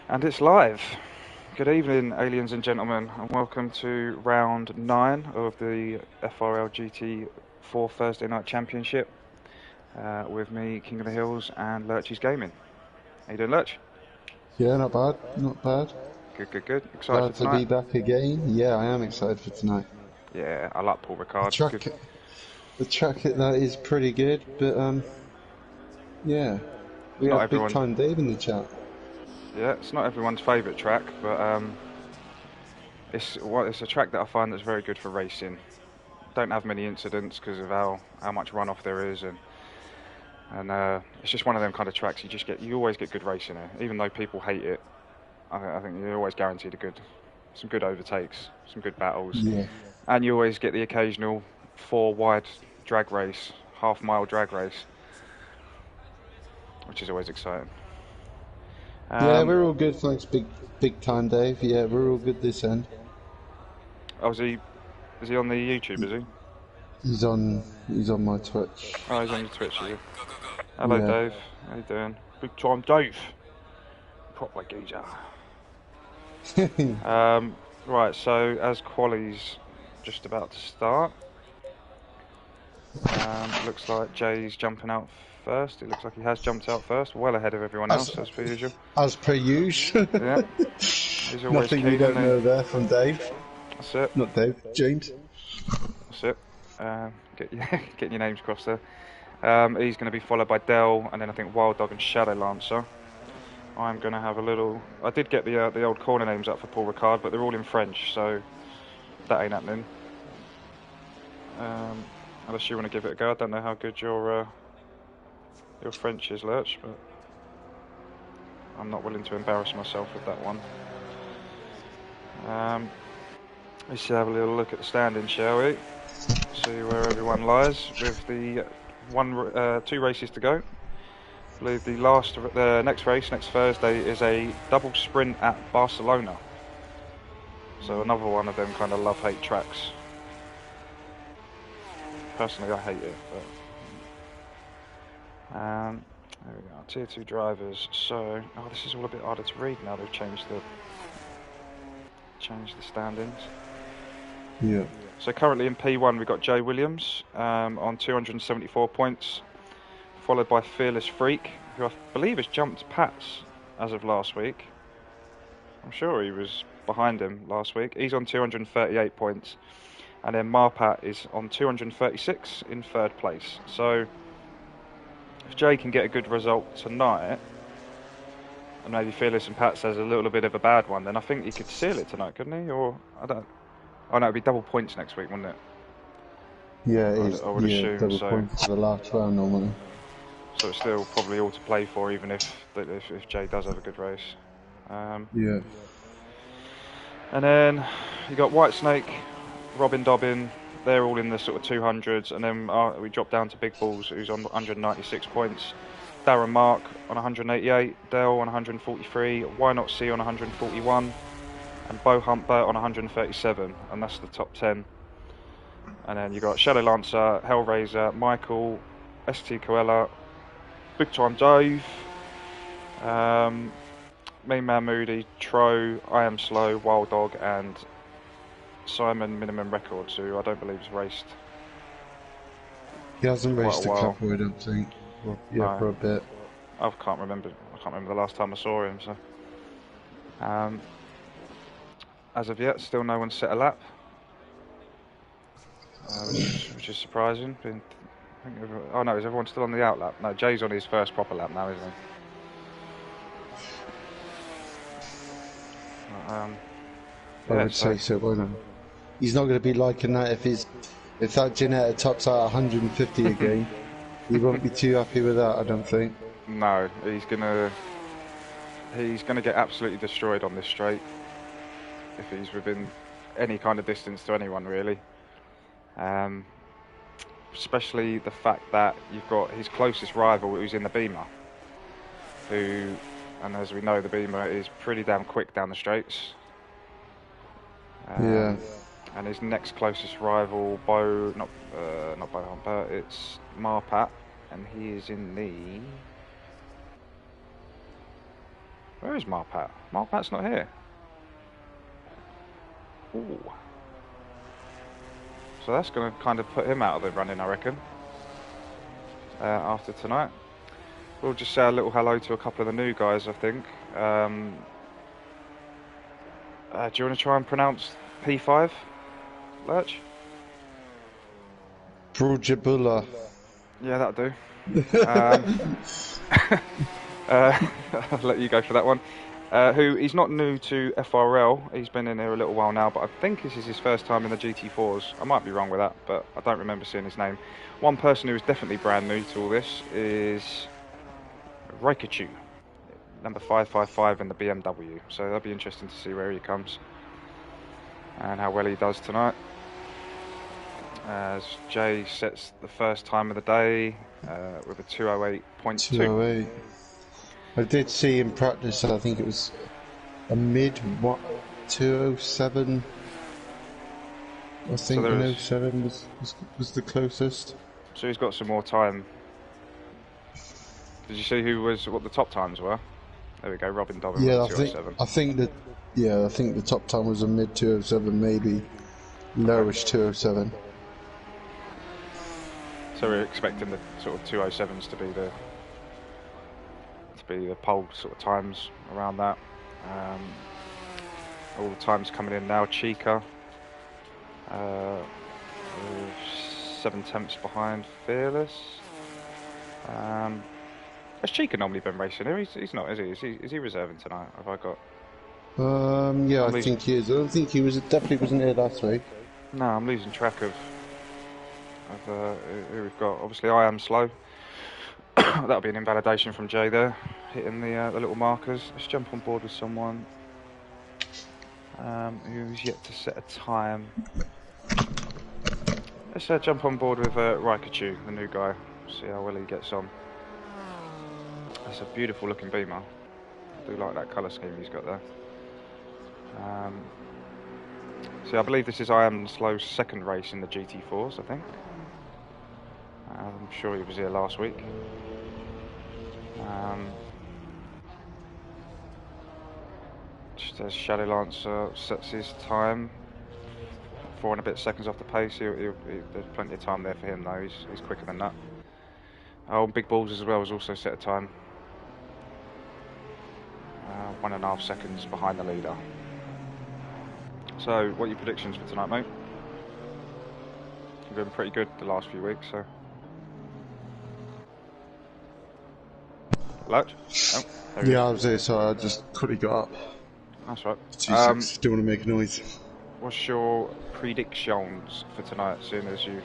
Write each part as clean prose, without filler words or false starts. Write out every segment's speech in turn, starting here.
And it's live. Good evening, aliens and gentlemen, and welcome to round 9 of the FRL GT4 Thursday Night Championship with me, King of the Hills, and LurchysGaming. How you doing, Lurch? Yeah, not bad, not bad. Good. Excited Glad for tonight? to be back again. Yeah, I am excited for tonight. Yeah, I like Paul Ricard. The track that is pretty good, but yeah, we Not have Big everyone. Time Dave in the chat. Yeah, it's not everyone's favourite track, but it's a track that I find that's very good for racing. Don't have many incidents because of how much runoff there is, and it's just one of them kind of tracks you always get good racing here, even though people hate it. I think you're always guaranteed some good overtakes, some good battles, Yeah, and you always get the occasional 4-wide drag race, half-mile drag race, which is always exciting. yeah, we're all good. Thanks, Big Time Dave. Yeah, we're all good this end. Oh, is he on the YouTube? Is he? He's on my Twitch. Oh, he's on your Twitch, is he? Hello, Yeah. Dave. How you doing? Big Time Dave. Proper geezer. Right, so as quali's just about to start, looks like Jay's jumping out first. It looks like he has jumped out first, well ahead of everyone else, as per usual. As per usual. Yeah. He's always Nothing keen, you don't know there from Dave. That's it. Not Dave, James. That's it. Getting your names crossed there. He's going to be followed by Dell, and then I think Wild Dog and Shadow Lancer. I'm going to have a little... I did get the old corner names up for Paul Ricard, but they're all in French, so that ain't happening. Unless you want to give it a go. I don't know how good your French is, Lurch, but I'm not willing to embarrass myself with that one. Let's have a little look at the standings, shall we? See where everyone lies with the 2 races to go. I believe the next race, next Thursday, is a double sprint at Barcelona. So another one of them kind of love-hate tracks. Personally, I hate it, but there we go. Tier 2 drivers. So, this is all a bit harder to read now. They've changed the standings. Yeah. So currently in P1 we've got Jay Williams on 274 points, followed by Fearless Freak, who I believe has jumped Pat's as of last week. I'm sure he was behind him last week. He's on 238 points. And then Marpat is on 236 in 3rd place. So if Jay can get a good result tonight, and maybe Fearless and Pat says a little bit of a bad one, then I think he could seal it tonight, couldn't he? Or I don't. Oh no, it'd be double points next week, wouldn't it? Yeah, it is. I would assume double so. points for the last round normally. So it's still probably all to play for, even if Jay does have a good race. Yeah. And then you got Whitesnake, Robin Dobbin. They're all in the sort of 200s, and then we drop down to Big Balls, who's on 196 points. Darren Mark on 188, Dell on 143, Why Not C on 141, and Bo Humpert on 137, and that's the top 10. And then you got Shadow Lancer, Hellraiser, Michael, ST Coella, Big Time Dave, Mean Man Moody, Tro, I Am Slow, Wild Dog, and Simon Minimum Records, who I don't believe has raced. He hasn't raced a while. couple, I don't think. Well, yeah, No. for a bit. I can't remember the last time I saw him. So, as of yet, still no one set a lap, which is surprising. Oh no, is everyone still on the out lap? No, Jay's on his first proper lap now, isn't he? I would say so, wouldn't I? He's not going to be liking that if that Janetta tops out 150 again. He won't be too happy with that, I don't think. No, he's gonna get absolutely destroyed on this straight if he's within any kind of distance to anyone, really. Especially the fact that you've got his closest rival who's in the Beamer, and as we know, the Beamer is pretty damn quick down the straights. Yeah. And his next closest rival, not Bo Humpert, it's Marpat, and he is in the Where is Marpat? Marpat's not here. Ooh. So that's going to kind of put him out of the running, I reckon, after tonight. We'll just say a little hello to a couple of the new guys, I think. Do you want to try and pronounce P5, Lurch? Brujabula. Yeah, that'll do. I'll let you go for that one. He's not new to FRL. He's been in here a little while now, but I think this is his first time in the GT4s. I might be wrong with that, but I don't remember seeing his name. One person who is definitely brand new to all this is Raikachu, number 555 in the BMW. So that'll be interesting to see where he comes and how well he does tonight. As Jay sets the first time of the day with a 208.2. 208. I did see in practice, I think it was a mid 207. I think so 07 was the closest. So he's got some more time. Did you see what the top times were? There we go, Robin Dobbin. Yeah, with 207. I think the top time was a mid 207, maybe lowish 207. So we're expecting the sort of 207s to be the pole sort of times around that. All the times coming in now. Chica, 7/10 behind Fearless. Has Chica normally been racing here? He's not, is he? Is he reserving tonight? Have I got? Yeah, I think he is. I don't think he definitely wasn't here last week. No, I'm losing track of who we've got. Obviously, I am slow. That'll be an invalidation from Jay there, hitting the little markers. Let's jump on board with someone who's yet to set a time. Let's jump on board with Raikachu, the new guy. See how well he gets on. That's a beautiful looking Beamer. I do like that colour scheme he's got there. See, I believe this is I Am Slow's second race in the GT4s, I think. I'm sure he was here last week. Just as Shadow Lancer sets his time, 4 and a bit seconds off the pace. There's plenty of time there for him though. He's quicker than that. Oh, and Big Balls as well has also set a time. 1.5 seconds behind the leader. So, what are your predictions for tonight, mate? You've been pretty good the last few weeks, so. Lurch? Oh, yeah, I was there, sorry, I just quickly got up. That's right. 2 seconds, don't want to make a noise. What's your predictions for tonight, seeing as you've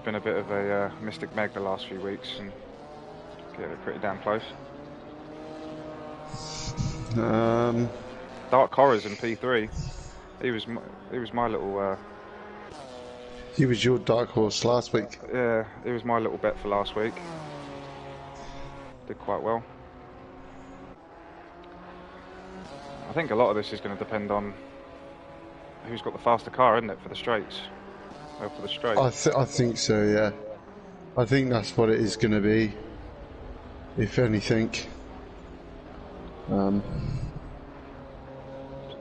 been a bit of a Mystic Meg the last few weeks and getting it pretty damn close? Dark Horrors in P3. He was my little. He was your dark horse last week. Yeah, he was my little bet for last week. Did quite well. I think a lot of this is going to depend on who's got the faster car, isn't it, for the straights? Well, for the straight. I think so, yeah. I think that's what it is going to be, if anything.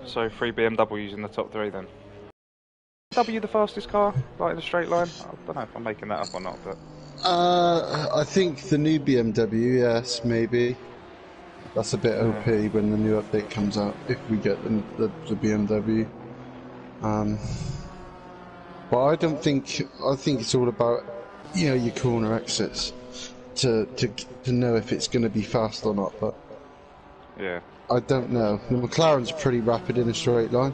So 3 BMWs in the top 3 then. W the fastest car, like in a straight line? I don't know if I'm making that up or not, but. I think the new BMW, yes, maybe. That's a bit OP when the new update comes out, if we get the BMW. But I think it's all about, your corner exits to know if it's going to be fast or not, but yeah, I don't know. The McLaren's pretty rapid in a straight line.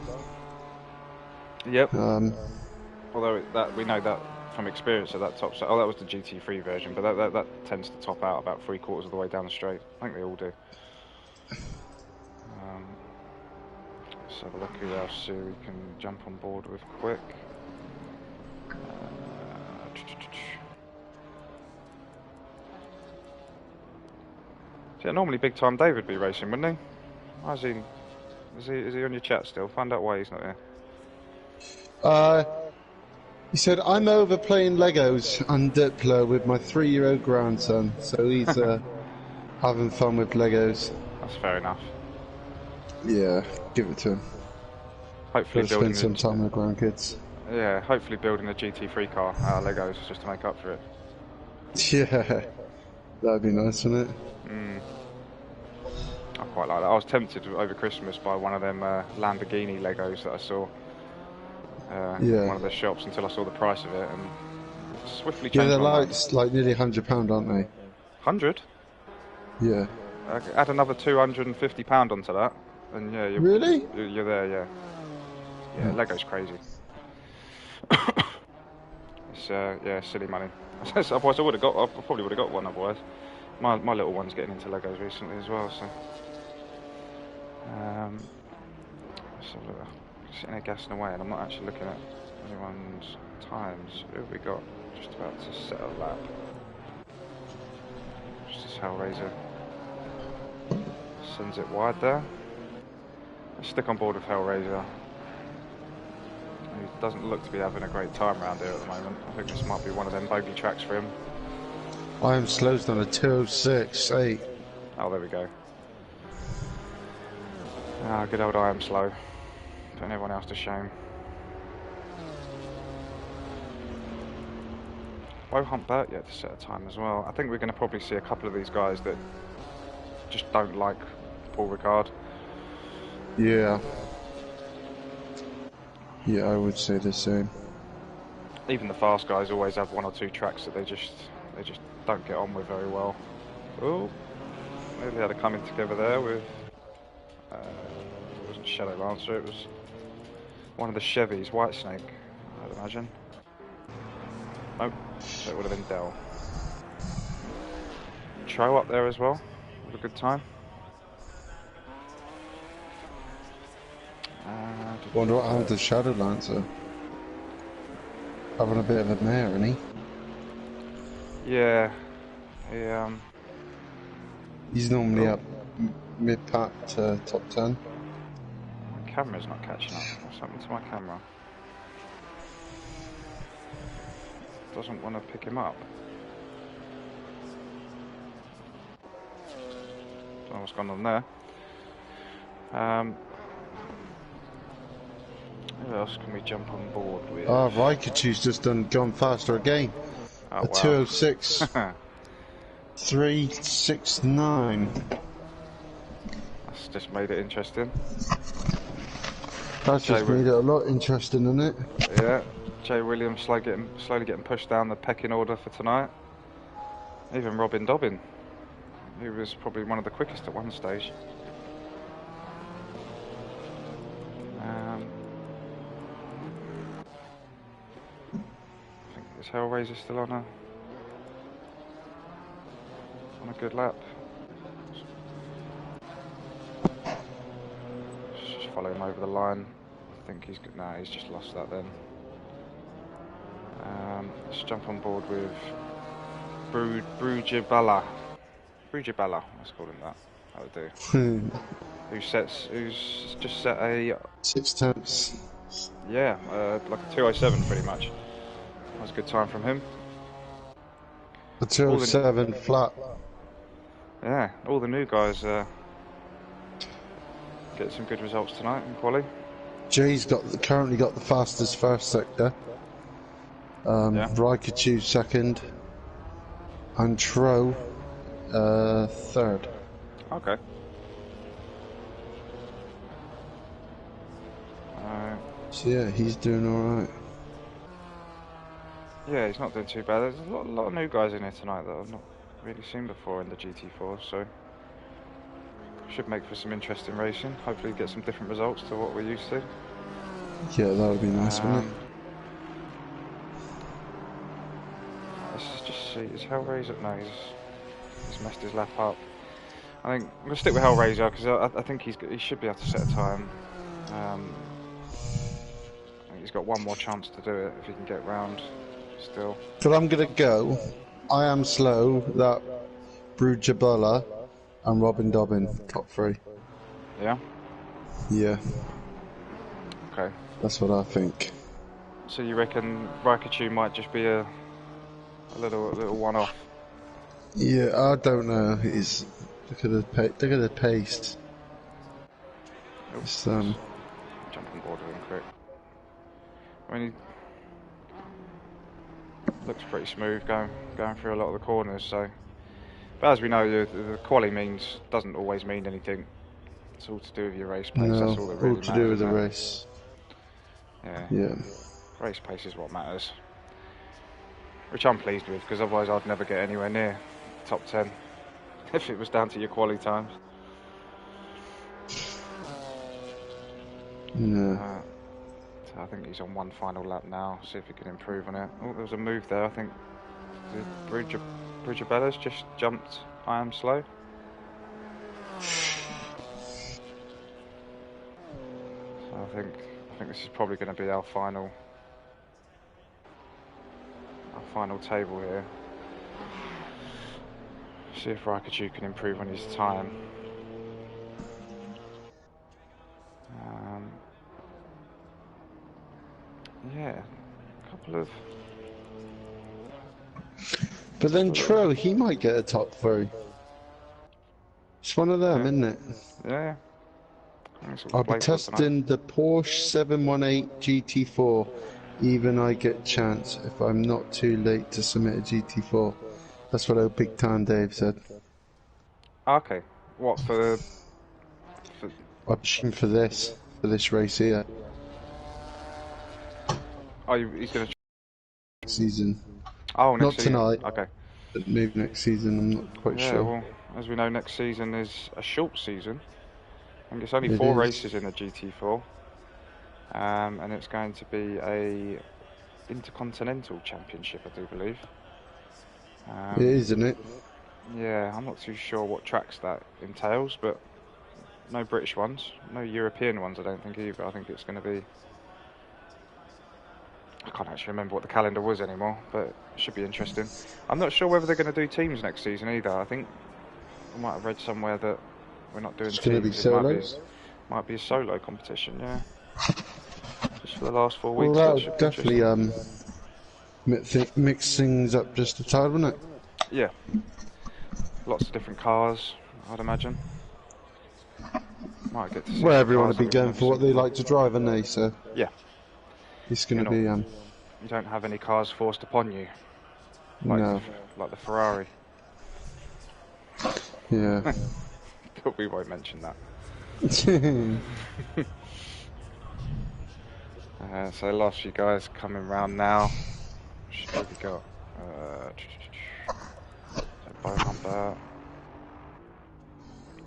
Yep. Although we know that from experience that tops out. Oh, that was the GT3 version, but that tends to top out about 3/4 of the way down the straight. I think they all do. Let's have a look who else we can jump on board with quick. Yeah, normally Big Time Dave would be racing, wouldn't he? Why is he? Is he on your chat still? Find out why he's not here. He said, I'm over playing Legos and Diplo with my 3-year-old grandson, so he's having fun with Legos. That's fair enough. Yeah, give it to him. Hopefully Gotta spend some time with grandkids. Yeah, hopefully building a GT3 car out of Legos just to make up for it. Yeah, that'd be nice, wouldn't it? I quite like that. I was tempted over Christmas by one of them Lamborghini Legos that I saw in one of the shops until I saw the price of it and swiftly changed they're my mind. like nearly £100, aren't they? 100? Yeah. Add another £250 onto that, and yeah, you're there. Yeah, yeah. Lego's crazy. It's yeah, silly money. Otherwise, I probably would have got one. Otherwise, my little one's getting into Legos recently as well. So, sitting there gassing away, and I'm not actually looking at anyone's times. Who have we got? Just about to set a lap. Just as Hellraiser sends it wide there. Let's stick on board with Hellraiser. He doesn't look to be having a great time around here at the moment. I think this might be one of them bogey tracks for him. I am slowest on a 206.8. Oh, there we go. Ah, good old I am slow. Putting everyone else to shame. Won't hunt Bert yet to set a time as well. I think we're going to probably see a couple of these guys that just don't like Paul Ricard. Yeah. Yeah, I would say the same. Even the fast guys always have one or two tracks that they just don't get on with very well. Oh, maybe they had a coming together there with it wasn't Shadow Lancer, it was one of the Chevys, Whitesnake, I'd imagine. Nope, so it would have been Dell. Tro up there as well, have a good time. Wonder what happened to Shadow Lancer. Having a bit of a mare, isn't he? Yeah, he's normally up mid-pack to top 10. My camera's not catching up. What's happened to my camera? Doesn't want to pick him up. Don't know what's going on there. Who else can we jump on board with? Ah, Raikkochu's just gone faster again. Oh, a 206. 369. That's just made it interesting. That's just made it a lot interesting, isn't it? Yeah, Jay Williams slowly getting pushed down the pecking order for tonight. Even Robin Dobbin, who was probably one of the quickest at one stage. I think is Hellraiser still on a good lap. Just follow him over the line. I think he's good. No, he's just lost that then. Let's jump on board with Brujibala. Let's call him that. That'll do. Who's just set a 6 tenths. Yeah, like a 207 pretty much. That was a good time from him. A 207 flat. Yeah, all the new guys get some good results tonight in quali. Jay's currently got the fastest first sector. Raikkochu second, and Tro third. Okay. So yeah, he's doing alright. Yeah, he's not doing too bad. There's a lot of new guys in here tonight that I've not really seen before in the GT4, so should make for some interesting racing. Hopefully get some different results to what we're used to. Yeah, that would be nice, wouldn't it? Let's just see, is Hellraiser? No, he's messed his lap up. I think I'm going to stick with Hellraiser because I think he should be able to set a time. I think he's got one more chance to do it if he can get round still. So I'm going to go. I am slow, that Brujabala and Robin Dobbin, top 3. Yeah? Yeah. Okay. That's what I think. So you reckon Raikkochu might just be a little one-off? Yeah, I don't know. Look at the pace. It's, jump on board with him quick. I mean, he looks pretty smooth going through a lot of the corners. So, but as we know, the quali doesn't always mean anything. It's all to do with your race pace. No, That's all that really all to do with the matters, race. Yeah. Race pace is what matters. Which I'm pleased with, because otherwise I'd never get anywhere near the top 10 if it was down to your quali times. Yeah. So I think he's on one final lap now. See if he can improve on it. Oh, there was a move there. I think Bridgebella's just jumped. I am slow. So I think this is probably going to be our final table here. See if Raikkonen can improve on his time. Yeah, a couple of. But then Tro, he might get a top 3. It's one of them, isn't it? Yeah. I'll be testing the Porsche 718 GT4. Even I get chance if I'm not too late to submit a GT4. That's what old Big Time Dave said. Okay. What for? Option for this race here. Oh, he's going to season. Oh, next not season. Tonight. Okay. But maybe next season. I'm not quite sure. Well, as we know, next season is a short season. I think it's only It 4 is. races in the GT4, and it's going to be a Intercontinental Championship, I do believe. It is, isn't it? Yeah, I'm not too sure what tracks that entails, but no British ones, no European ones, I don't think either. I think it's going to be. I can't actually remember what the calendar was anymore, but it should be interesting. I'm not sure whether they're going to do teams next season either. I think I might have read somewhere that we're not doing It's teams. going to be solos? Might be a solo competition, yeah. Just for the last 4 weeks. Well, that would definitely mix things up just a tad, wouldn't it? Yeah. Lots of different cars, I'd imagine. Might get to see. Well, everyone will be going for what they like to drive, aren't they? So yeah. It's going to be. You don't have any cars forced upon you. Like the Ferrari. Yeah. But we won't mention that. So the last few guys coming round now. What we got?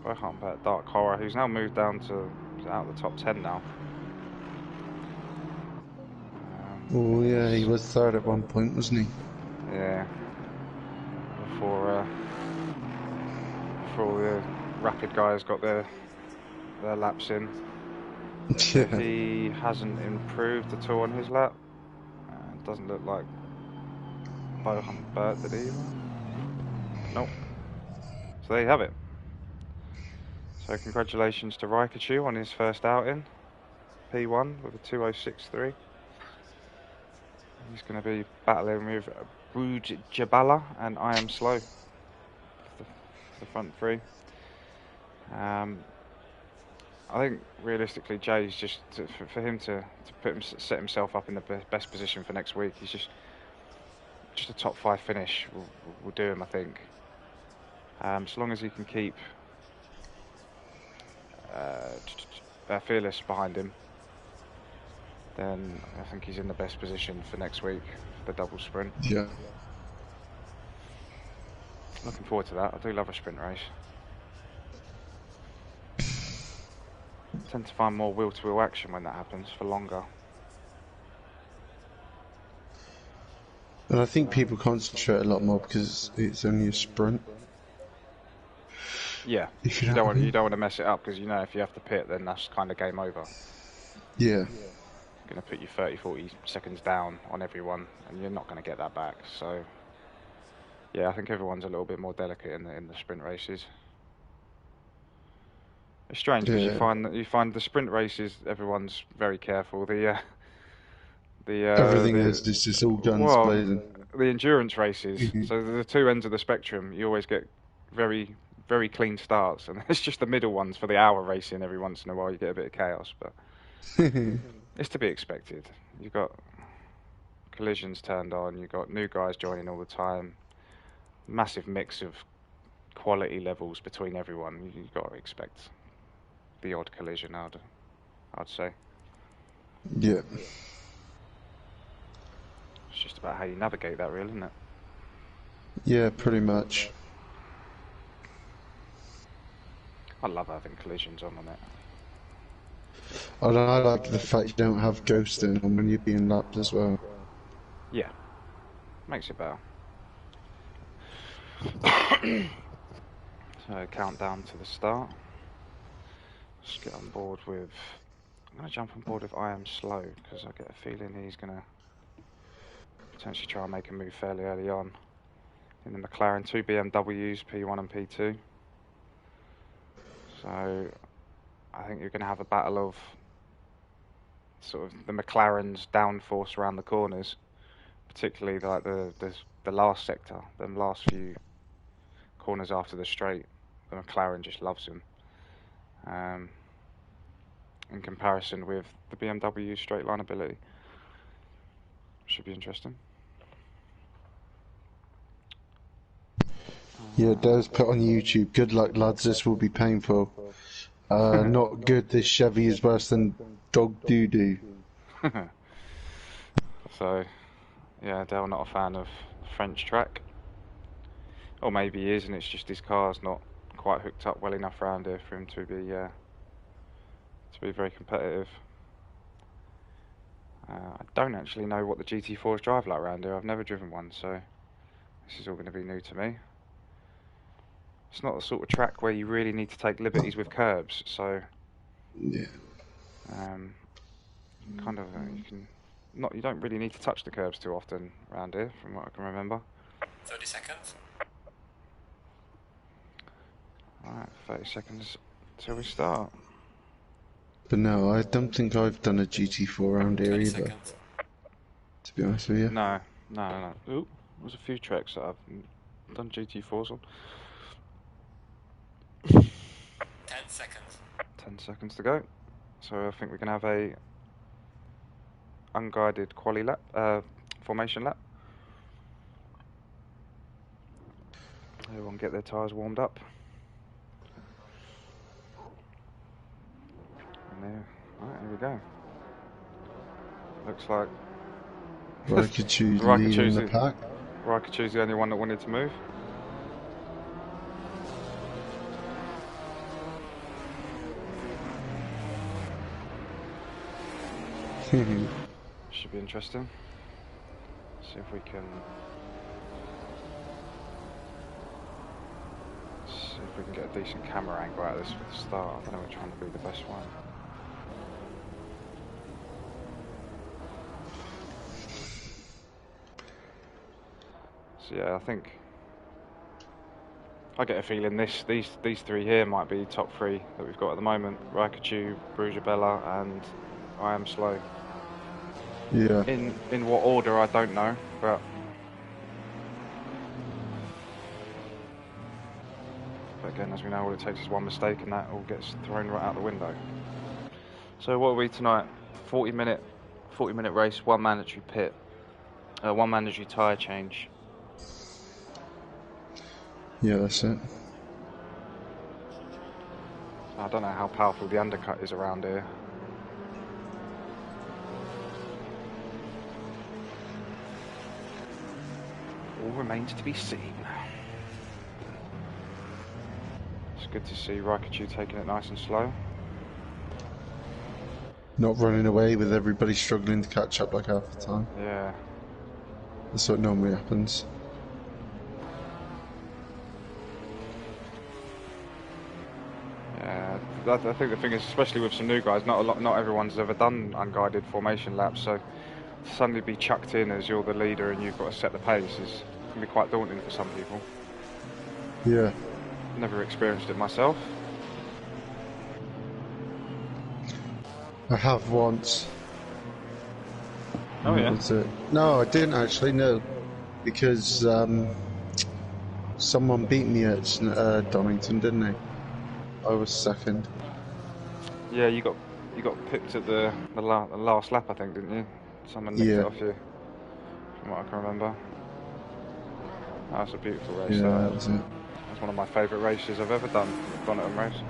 Bohumber, Dark Horror, who's now moved down to out of the top 10 now. Oh yeah, he was third at one point, wasn't he? Yeah. Before all the rapid guys got their laps in. Yeah. He hasn't improved at all on his lap. Doesn't look like Bohumber, did he? Nope. So there you have it. So congratulations to Raikkonen on his first outing. P1 with a 2:06.3. He's going to be battling with Jabala and I Am Slow for the front 3. I think realistically, Jay's just for him to set himself up in the best position for next week. He's just a top 5 finish will do him, I think. As long as he can keep Fearless behind him, then I think he's in the best position for next week for the double sprint. Yeah. Looking forward to that. I do love a sprint race. I tend to find more wheel-to-wheel action when that happens for longer. And I think people concentrate a lot more because it's only a sprint. Yeah, you don't want to mess it up because you know if you have to pit, then that's kind of game over. Yeah. Going to put you 30-40 seconds down on everyone, and you're not going to get that back. So, yeah, I think everyone's a little bit more delicate in the sprint races. It's strange because you find the sprint races, everyone's very careful. Everything is just all guns blazing. The endurance races, so the 2 ends of the spectrum, you always get very very clean starts, and it's just the middle ones for the hour racing. Every once in a while, you get a bit of chaos, but it's to be expected. You've got collisions turned on. You've got new guys joining all the time. Massive mix of quality levels between everyone. You've got to expect the odd collision, I'd say. Yeah. It's just about how you navigate that, really, isn't it? Yeah, pretty much. I love having collisions on it. And I like the fact you don't have ghosting on when you're being lapped as well. Yeah, makes it better. So countdown to the start. Let's get on board with. I'm going to jump on board with I Am Slow, because I get a feeling he's going to potentially try and make a move fairly early on. In the McLaren, 2 BMWs, P1 and P2. So I think you're going to have a battle of sort of the McLaren's downforce around the corners, particularly like the last sector, the last few corners after the straight. The McLaren just loves them. In comparison with the BMW straight line ability. Should be interesting. Yeah, Dev's put on YouTube, good luck lads, this will be painful. Not good, this Chevy is worse than dog doo-doo. So, yeah, Dale not a fan of French track. Or maybe he is, and it's just his car's not quite hooked up well enough around here for him to be very competitive. I don't actually know what the GT4s drive like around here. I've never driven one, so this is all going to be new to me. It's not the sort of track where you really need to take liberties with curbs, so yeah. Kind of you don't really need to touch the curbs too often around here, from what I can remember. 30 seconds. Alright, 30 seconds till we start. But no, I don't think I've done a GT4 around here either. Seconds. To be honest with you. No. Ooh, there's a few tracks that I've done GT4s on. 10 seconds. 10 seconds to go. So I think we can have a unguided quali lap, formation lap. Everyone get their tyres warmed up. And there, right, here we go. Looks like Raikko's leading the pack. Raikko's the only one that wanted to move. Should be interesting. See if we can get a decent camera angle out of this for the start. I don't know which one will be the best one. So yeah, I get a feeling these three here might be top three that we've got at the moment. Raikkonen, Brugabella, and I Am Slow. Yeah. In what order, I don't know, but again, as we know, all it takes is one mistake and that all gets thrown right out the window. So what are we tonight? 40 minute race, one mandatory pit, one mandatory tyre change. Yeah, that's it. I don't know how powerful the undercut is around here. All remains to be seen. It's good to see Raikkonen taking it nice and slow. Not running away with everybody struggling to catch up like half the time. Yeah. That's what normally happens. Yeah, I think the thing is, especially with some new guys, not everyone's ever done unguided formation laps, so to suddenly be chucked in as you're the leader and you've got to set the pace can be quite daunting for some people. Yeah. Never experienced it myself. I have once. Oh yeah? No, I didn't actually, no. Because Someone beat me at Donington, didn't they? I was second. Yeah, you got picked at the last lap, I think, didn't you? Someone nicked it off you, from what I can remember. Oh, that's a beautiful race. Yeah, that was it. That's one of my favourite races I've ever done, the Donington race.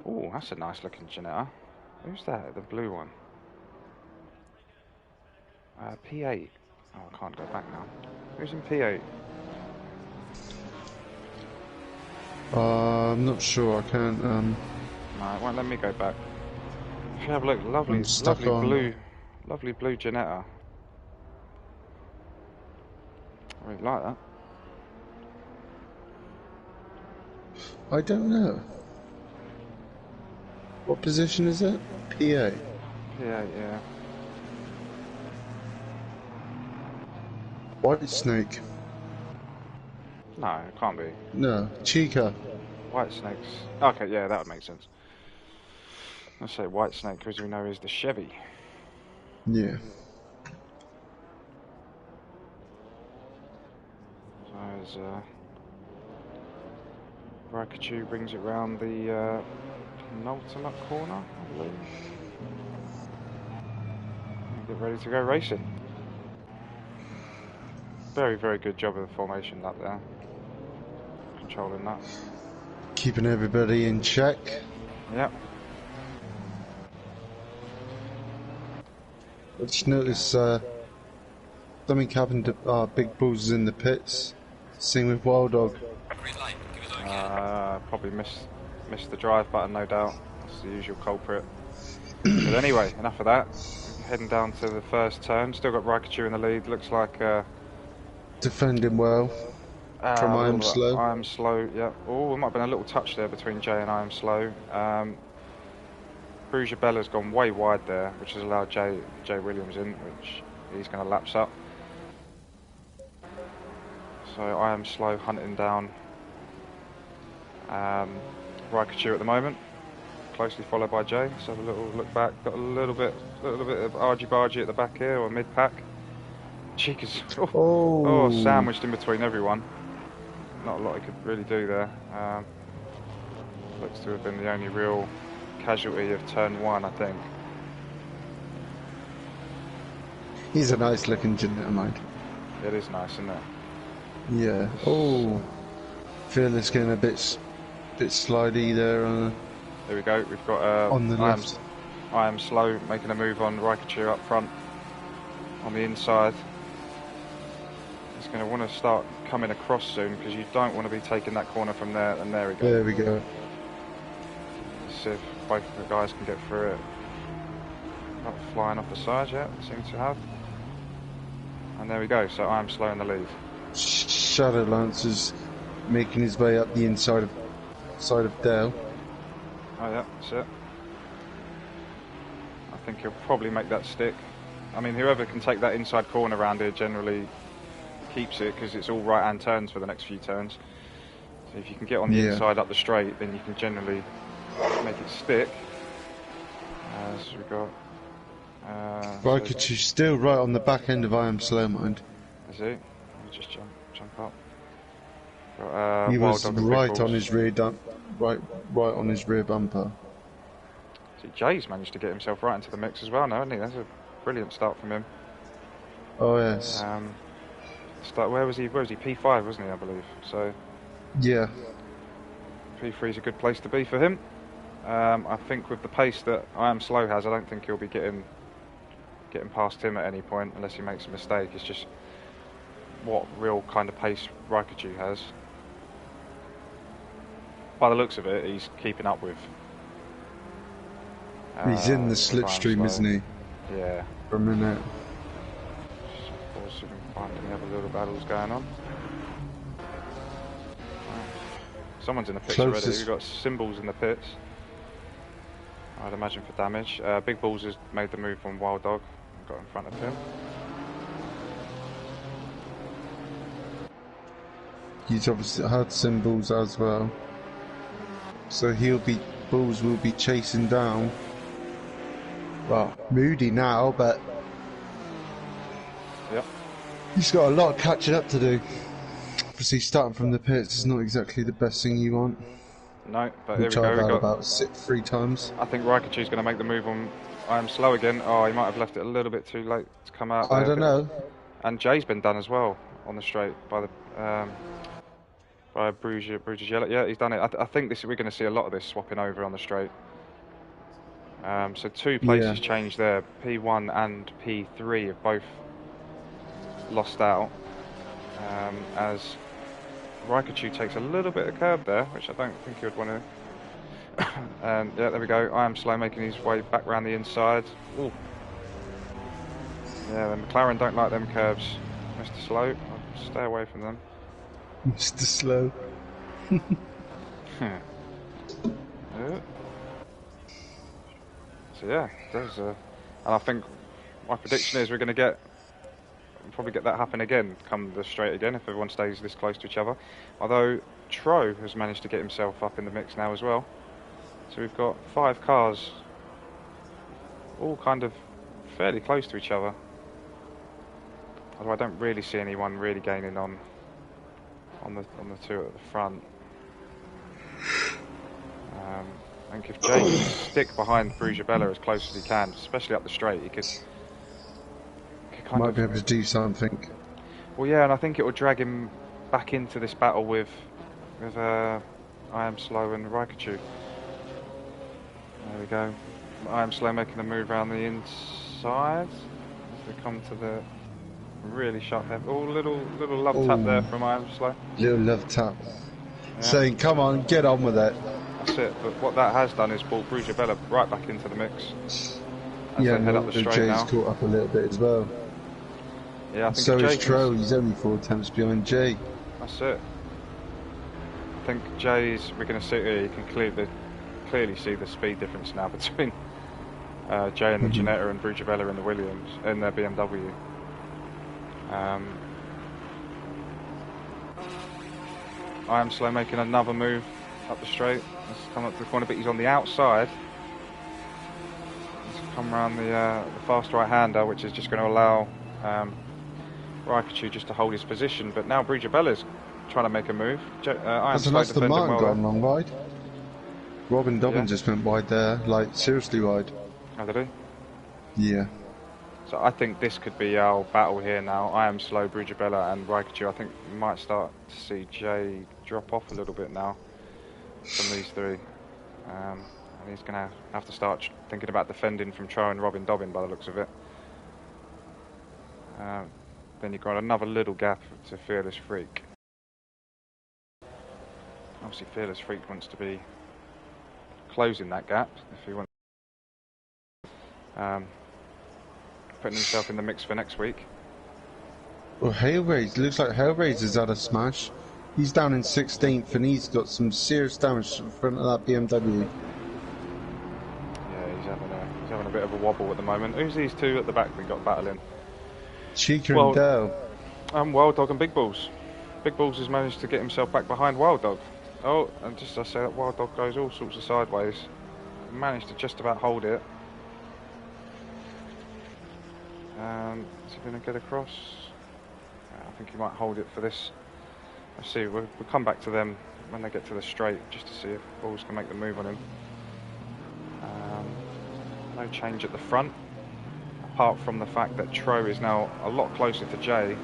Oh, that's a nice looking Ginetta. Who's that? The blue one. P8. Oh, I can't go back now. Who's in P8? I'm not sure. I can't. No, it won't let me go back. If you have a look, lovely blue Ginetta. I really like that. I don't know. What position is it? PA. P8, yeah. White Snake. No, it can't be. No, Chica. White Snakes. Okay, yeah, that would make sense. Let's say White Snake, because we know is the Chevy. Yeah. So as Rakachu brings it round the penultimate corner, I believe. Get ready to go racing. Very, very good job of the formation lap there. Controlling that. Keeping everybody in check. Yep. I just noticed something happened to Big Bulls in the pits. Same with Wild Dog. Green light, give it again. Probably missed the drive button, no doubt. That's the usual culprit. But anyway, enough of that. Heading down to the first turn. Still got Rakachu in the lead. Looks like defending well from I Am Slow. I Am Slow, yeah. Oh, there might have been a little touch there between Jay and I Am Slow. Brugia Bella's gone way wide there, which has allowed Jay Williams in, which he's going to lapse up. So I Am Slow hunting down Rakachu at the moment, closely followed by Jay. Let's have a little look back. Got a little bit of argy-bargy at the back here, or mid-pack. Chica's sandwiched in between everyone. Not a lot he could really do there. Looks to have been the only real casualty of turn one, I think. He's a nice looking Ginetta, mind. It is nice, isn't it? Yeah. Oh, Fearless getting a bit slidey there. There we go. We've got on the left. I Am Slow making a move on Rakachu up front on the inside. He's going to want to start coming across soon because you don't want to be taking that corner from there. And there we go. There we go. Let's see if both of the guys can get through it. Not flying off the side yet, seem to have. And there we go. So I Am Slow in the lead. Shadowlance is making his way up the inside of Dale. Oh yeah, that's it. I think he'll probably make that stick. I mean, whoever can take that inside corner around here generally keeps it because it's all right-hand turns for the next few turns. So if you can get on the inside up the straight, then you can generally make it stick. As we got... Rakachu's still right on the back end of I Am Slow, mind. Is he? Let me just jump up. Got, he was right on his rear right on his rear bumper. See, Jay's managed to get himself right into the mix as well now, hasn't he? That's a brilliant start from him. Oh yes. Where was he? P5, wasn't he? I believe. So. Yeah. P3 is a good place to be for him. I think with the pace that I Am Slow has, I don't think he'll be getting past him at any point unless he makes a mistake. It's just what real kind of pace Rakachu has. By the looks of it, he's keeping up with. He's in the slipstream, isn't he? Yeah. For a minute. Pause so we can find any other little battles going on. Someone's in the pits already. We've got Symbols in the pits. I'd imagine for damage. Big Balls has made the move on Wild Dog. Got in front of him. He's obviously had Symbols as well. So Bulls will be chasing down well, moody now, but Yep. he's got a lot of catching up to do. Obviously, starting from the pits is not exactly the best thing you want. No, but Which here we I've go. had We got about 3 times. I think Raikkochu's going to make the move on I Am Slow again. Oh, he might have left it a little bit too late to come out there. I don't know. And Jay's been done as well on the straight by the Bruges Yellow. Yeah, he's done it. I think we're going to see a lot of this swapping over on the straight. So 2 places changed there. P1 and P3 have both lost out as Raikkochu takes a little bit of curb there, which I don't think he would want to. Yeah, there we go. I Am Slow making his way back round the inside. Ooh. Yeah, the McLaren don't like them curbs. Mr. Slow, I'll stay away from them. Mr. Slow. Yeah. So yeah, there's and I think my prediction is we're going to probably get that happen again, come the straight again, if everyone stays this close to each other. Although Tro has managed to get himself up in the mix now as well. So we've got 5 cars, all kind of fairly close to each other. Although I don't really see anyone really gaining on the 2 at the front. I think if Jay can stick behind Bruges as close as he can, especially up the straight, he could might be able to do something. Well, yeah, and I think it will drag him back into this battle with I Am Slow and Raikkochu. There we go. I Am Slow making a move around the inside as they come to the really sharp left. Oh, little love tap there from I Am Slow. Little love tap. Yeah. Saying, come on, get on with it. That's it. But what that has done is brought Bruges right back into the mix. As yeah, they head up the straight Jay's now. caught up a little bit as well. Yeah, I think so is Tro. He's only 4 attempts behind Jay. That's it. I think we're going to see here. You can clearly see the speed difference now between Jay and the Ginetta and Bruges in the Williams in their BMW. I Am Slow making another move up the straight. Let's come up to the corner, but he's on the outside. Let's come around the fast right-hander, which is just going to allow Raikkochu just to hold his position. But now Bruges is trying to make a move. I Am Slow defending well. Gone long wide. Robin Dobbin just went wide there, like seriously wide. Oh, did he? Yeah. So I think this could be our battle here now. I Am Slow, Bruges and Raikkochu. I think we might start to see Jay drop off a little bit now from these 3. And he's going to have to start thinking about defending from Tro and Robin Dobbin by the looks of it. Then you've got another little gap to Fearless Freak. Obviously Fearless Freak wants to be closing that gap if he wants. Putting himself in the mix for next week. Well, Hailraise, looks like Hailraiser's had a smash. He's down in 16th and he's got some serious damage in front of that BMW. Yeah, he's having a bit of a wobble at the moment. Who's these 2 at the back we got battling? Chica and Dale. Wild Dog and Big Balls. Big Balls has managed to get himself back behind Wild Dog. Oh, and just as I say that, Wild Dog goes all sorts of sideways. Managed to just about hold it. Is he going to get across? I think he might hold it for this. Let's see, we'll come back to them when they get to the straight, just to see if Balls can make the move on him. No change at the front, apart from the fact that Tro is now a lot closer to Jay,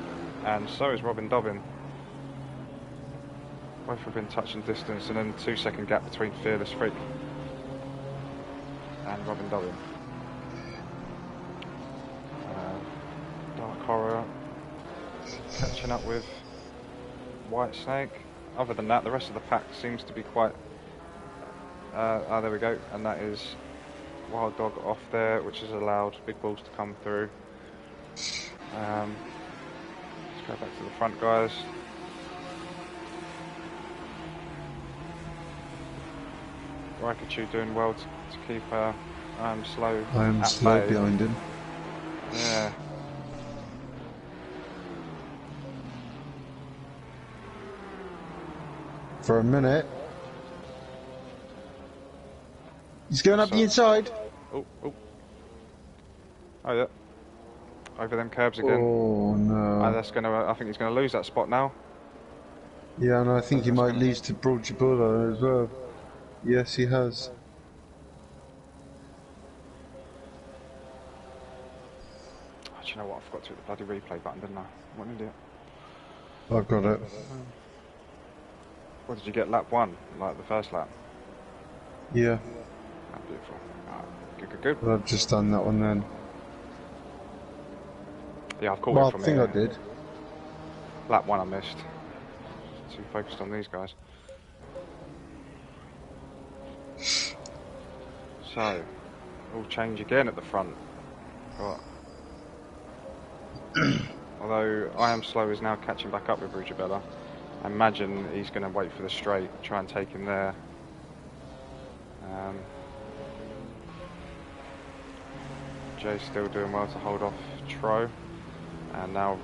and so is Robin Dobbin. Both have been touching distance, and then 2-second gap between Fearless Freak and Robin Dobbin. Dark Horror catching up with White Snake. Other than that, the rest of the pack seems to be quite... there we go, and that is Wild Dog off there, which has allowed Big Balls to come through. Let's go back to the front, guys. Raikkochu doing well to keep I Am Slow. I Am Slow bay. Behind him. Yeah. For a minute. He's going up the inside. Oh. Oh yeah. Over them curbs again. Oh no. That's gonna. I think he's gonna lose that spot now. Yeah, and I think he might lose to Broad as well. Yes, he has. Oh, do you know what? I forgot to hit the bloody replay button, didn't I? What an idiot. I've got it. What did you get? Lap 1, like the first lap? Yeah. Oh, beautiful. Good. But I've just done that one then. Yeah, I've caught it from I think here. I did. Lap 1 I missed. Too focused on these guys. So, all change again at the front. Right. Although I am slow is now catching back up with Brujabella. I imagine he's going to wait for the straight, try and take him there. Jay's still doing well to hold off Tro. And now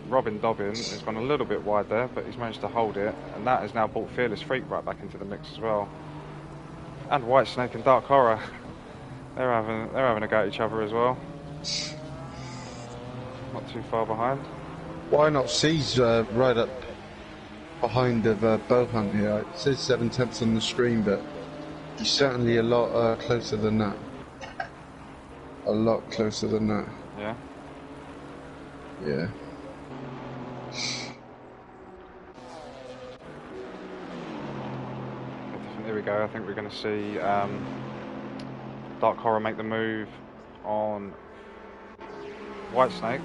Robin Dobbin has gone a little bit wide there, but he's managed to hold it. And that has now brought Fearless Freak right back into the mix as well. And Whitesnake and Dark Horror. They're having a go at each other as well. Not too far behind. Why not C's right up behind of Bowhunt here? It says 7/10 on the screen, but he's certainly a lot closer than that. A lot closer than that. Yeah? Yeah. Here we go. I think we're going to see Dark Horror make the move on Whitesnake.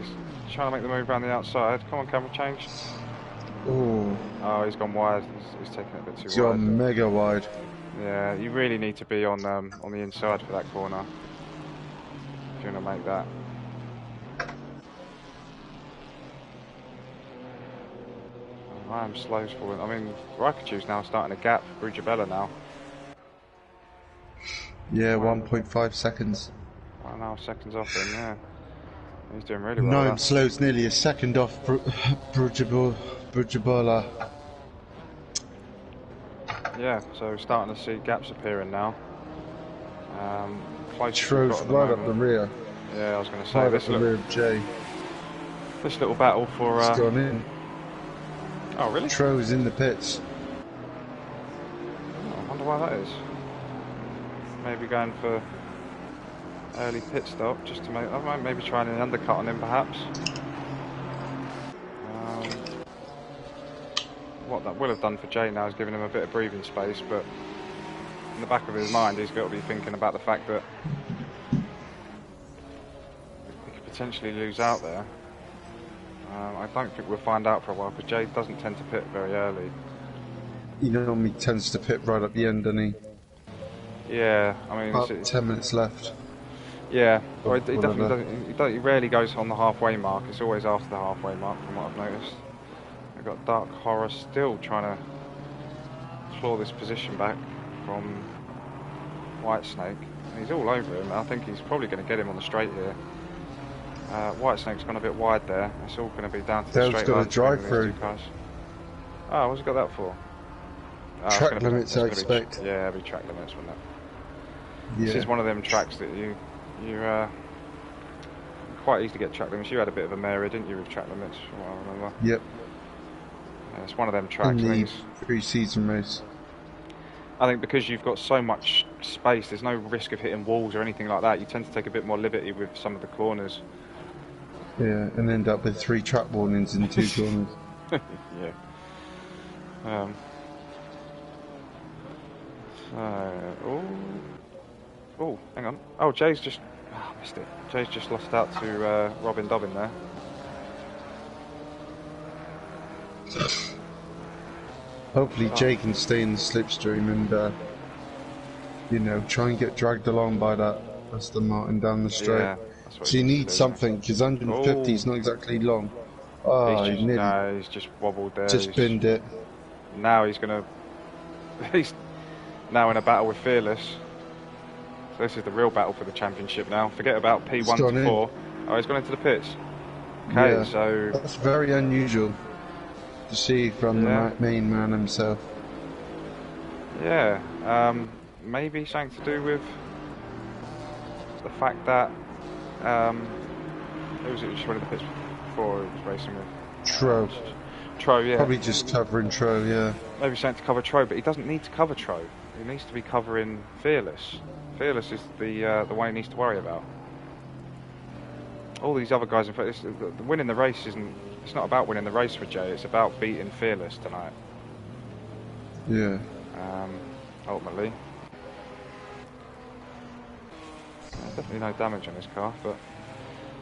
He's trying to make the move around the outside. Come on, camera change. Ooh. Oh, he's gone wide. He's taking it a bit too wide. He's gone mega wide. Yeah, you really need to be on the inside for that corner if you want to make that. I am slow falling. I mean, Raikachu's now starting to gap Brujabella now. Yeah, 1.5 seconds. Oh, now seconds off him, yeah. He's doing really well. Gnome Slow's nearly a second off Brujabella. Yeah, so starting to see gaps appearing now. Tro's right up the rear. Yeah, I was going to say right up the rear of Jay. This little battle for. He's gone in. Oh, really? Tro's in the pits. Oh, I wonder why that is. Maybe going for early pit stop just to make. I might maybe trying an undercut on him, perhaps. What that will have done for Jay now is given him a bit of breathing space, but in the back of his mind, he's got to be thinking about the fact that he could potentially lose out there. I don't think we'll find out for a while, because Jay doesn't tend to pit very early. He normally tends to pit right at the end, doesn't he? Yeah, I mean... About 10 minutes left. Yeah, or he definitely doesn't... He rarely goes on the halfway mark, it's always after the halfway mark, from what I've noticed. We've got Dark Horror still trying to claw this position back from Whitesnake. He's all over him, I think he's probably going to get him on the straight here. Whitesnake's gone a bit wide there. It's all going to be down to the straight line. Got a drive through. Oh, what's he got that for? Track limits, I expect. Yeah, it'll be track limits, wouldn't it? Yeah. This is one of them tracks that you quite easy to get track limits. You had a bit of a mare, didn't you, with track limits, from what I remember? Yep. Yeah, it's one of them tracks. In the pre-season race. I think because you've got so much space, there's no risk of hitting walls or anything like that. You tend to take a bit more liberty with some of the corners. Yeah, and end up with 3 track warnings in 2 corners. Yeah. Oh, hang on. Oh, Jay's just... Oh, missed it. Jay's just lost out to Robin Dobbin there. Hopefully Jay can stay in the slipstream and, you know, try and get dragged along by that Aston Martin down the straight. Yeah, so you need something, because 150 is not exactly long. Oh, he's just wobbled there. Just binned it. Now he's going to... He's now in a battle with Fearless. So this is the real battle for the championship now. Forget about P1 to 4. Oh, he's gone into the pits. Okay, yeah, so... That's very unusual to see from the main man himself. Yeah, maybe something to do with the fact that who was it just running the pits before he was racing with? Tro. Tro, yeah. Probably just covering Tro, yeah. Maybe something to cover Tro, but he doesn't need to cover Tro. He needs to be covering Fearless. Fearless is the one he needs to worry about. All these other guys, in fact, winning the race isn't. It's not about winning the race for Jay. It's about beating Fearless tonight. Yeah. Ultimately. Definitely no damage on this car, but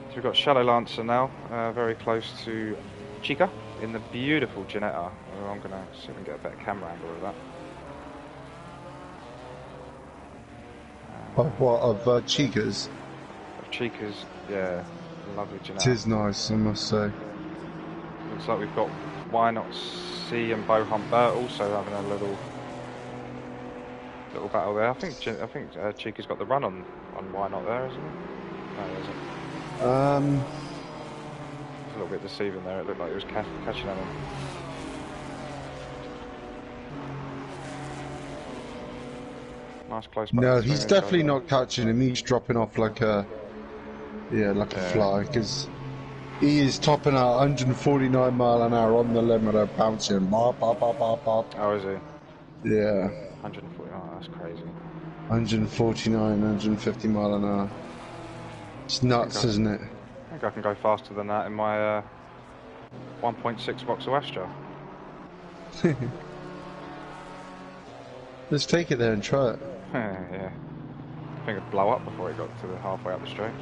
so we've got Shadow Lancer now, very close to Chica in the beautiful Ginetta. I'm going to see if we can get a better camera angle of that. Of what? Of Chica's? Of Chica's, yeah, lovely Ginetta. It is nice, I must say. Looks like we've got Why Not C and Bo Humbert also having a little battle there. I think Chica's got the run on Why Not there, isn't it? No, it isn't. It's a little bit deceiving there. It looked like he was catching on him. Nice close. No, he's definitely not catching him. He's dropping off like a fly, because he is topping out 149 mile an hour on the limiter, bouncing. Bop, bop, bop, bop, bop. Oh, is he? Yeah. 140. Oh, that's crazy. 149, 150 mile an hour. It's nuts, isn't it? I think I can go faster than that in my 1.6 Vauxhall Astra. Let's take it there and try it. Yeah. I think it'd blow up before it got to the halfway up the straight.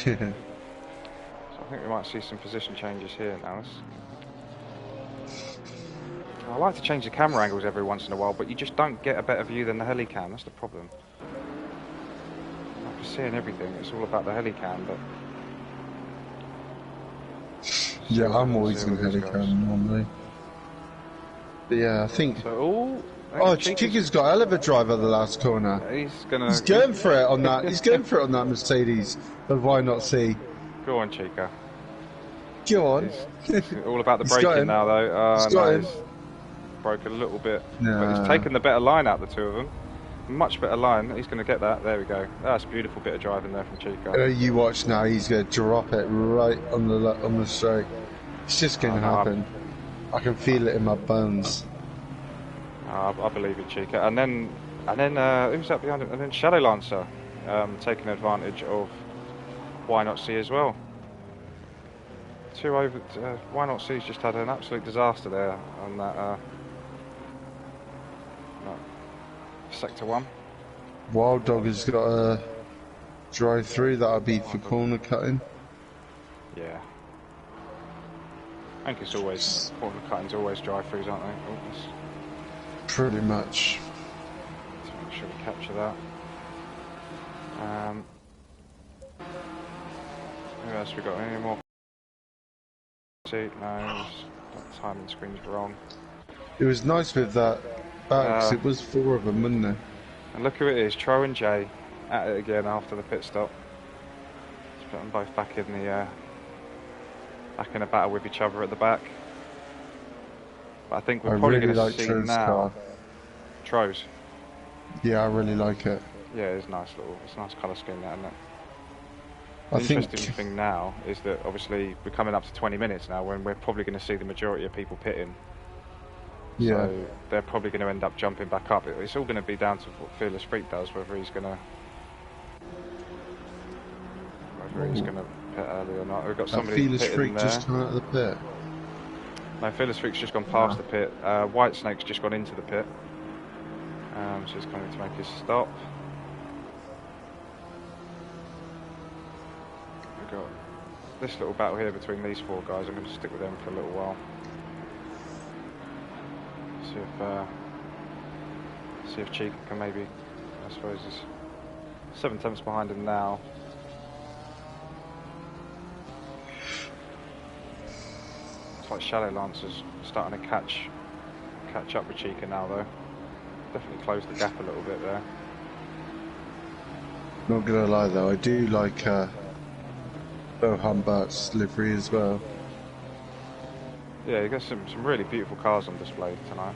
Yeah. So I think we might see some position changes here now. I like to change the camera angles every once in a while, but you just don't get a better view than the helicam. That's the problem. After seeing everything, it's all about the helicam, but... Yeah, I'm always in helicam normally. But yeah, I think... So, Chica's got a hell of a driver the last corner. He's going for it on that. He's going for it on that Mercedes. But why not see? Go on, Chica. Go on. It's all about the braking now, though. He's broke a little bit. No. But he's taken the better line out, the two of them. Much better line. He's going to get that. There we go. That's a beautiful bit of driving there from Chica. You watch now. He's going to drop it right on the straight. It's just going to happen. I can feel it in my bones. I believe in Chica. And then who's that behind him? And then Shadow Lancer taking advantage of Why Not C as well. Why Not C's just had an absolute disaster there on that Sector 1. Wild Dog has got a drive through that'll be for corner cutting. Yeah. I think it's always corner cutting's always drive throughs, aren't they? Pretty much. Let's make sure we capture that. Who else we got? Any more? No, that timing screen's wrong. It was nice with that back, 'cause it was 4 of them, wasn't it? And look who it is, Tro and Jay at it again after the pit stop. Let's put them both back in a battle with each other at the back. But I think we're probably going to see now. Car. Tro's. Yeah, I really like it. Yeah, it's nice it's a nice colour scheme, that, isn't it? The interesting thing now is that obviously we're coming up to 20 minutes now when we're probably going to see the majority of people pitting. Yeah. So they're probably going to end up jumping back up. It's all going to be down to what Fearless Freak does, whether he's going to pit early or not. We've got somebody Fearless Freak just come out of the pit. No, Fearless Freak's just gone past the pit. White Snake's just gone into the pit. So he's coming to make his stop. We've got this little battle here between these 4 guys. I'm going to stick with them for a little while. See if Chica can maybe, I suppose he's 7/10 behind him now. It's like Shadow Lancer's starting to catch up with Chica now, though. Definitely closed the gap a little bit there. Not gonna lie though, I do like Bo Humbert's livery as well. Yeah, you got some really beautiful cars on display tonight.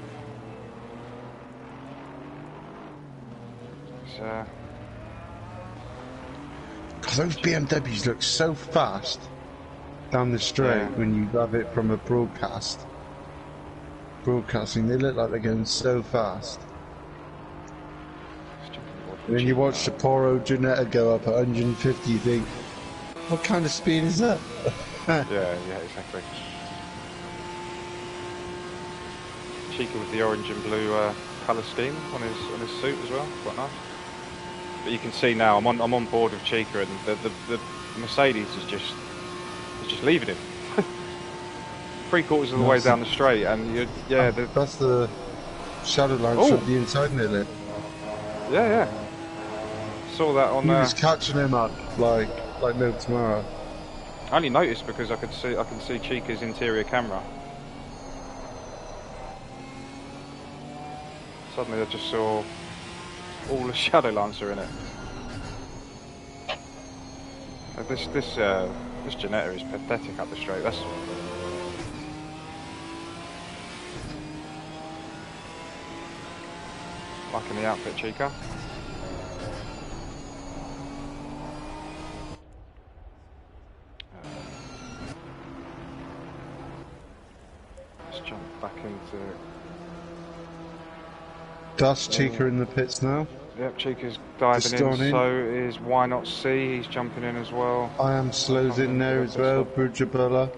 Because those BMWs look so fast down the straight when you have it from a broadcasting, they look like they're going so fast. And then you watch the poor old Janetta go up at 150, you think, what kind of speed is that? yeah, exactly. Chica with the orange and blue colour scheme on his suit as well, quite nice. But you can see now I'm on board with Chica, and the Mercedes is just leaving him. 3/4 of the way down the straight, and that's the shadow lines from the inside nearly. Yeah. Saw that on. He was catching him up like no tomorrow. I only noticed because I can see Chica's interior camera. Suddenly I just saw all the shadow lancer in it. This Janetta is pathetic up the straight. That's liking the outfit, Chica. Let's jump back into. That's Chica in the pits now. Yep, Chica's diving in, so is Why Not C, he's jumping in as well. I Am Slow's in there as well, Brujabella.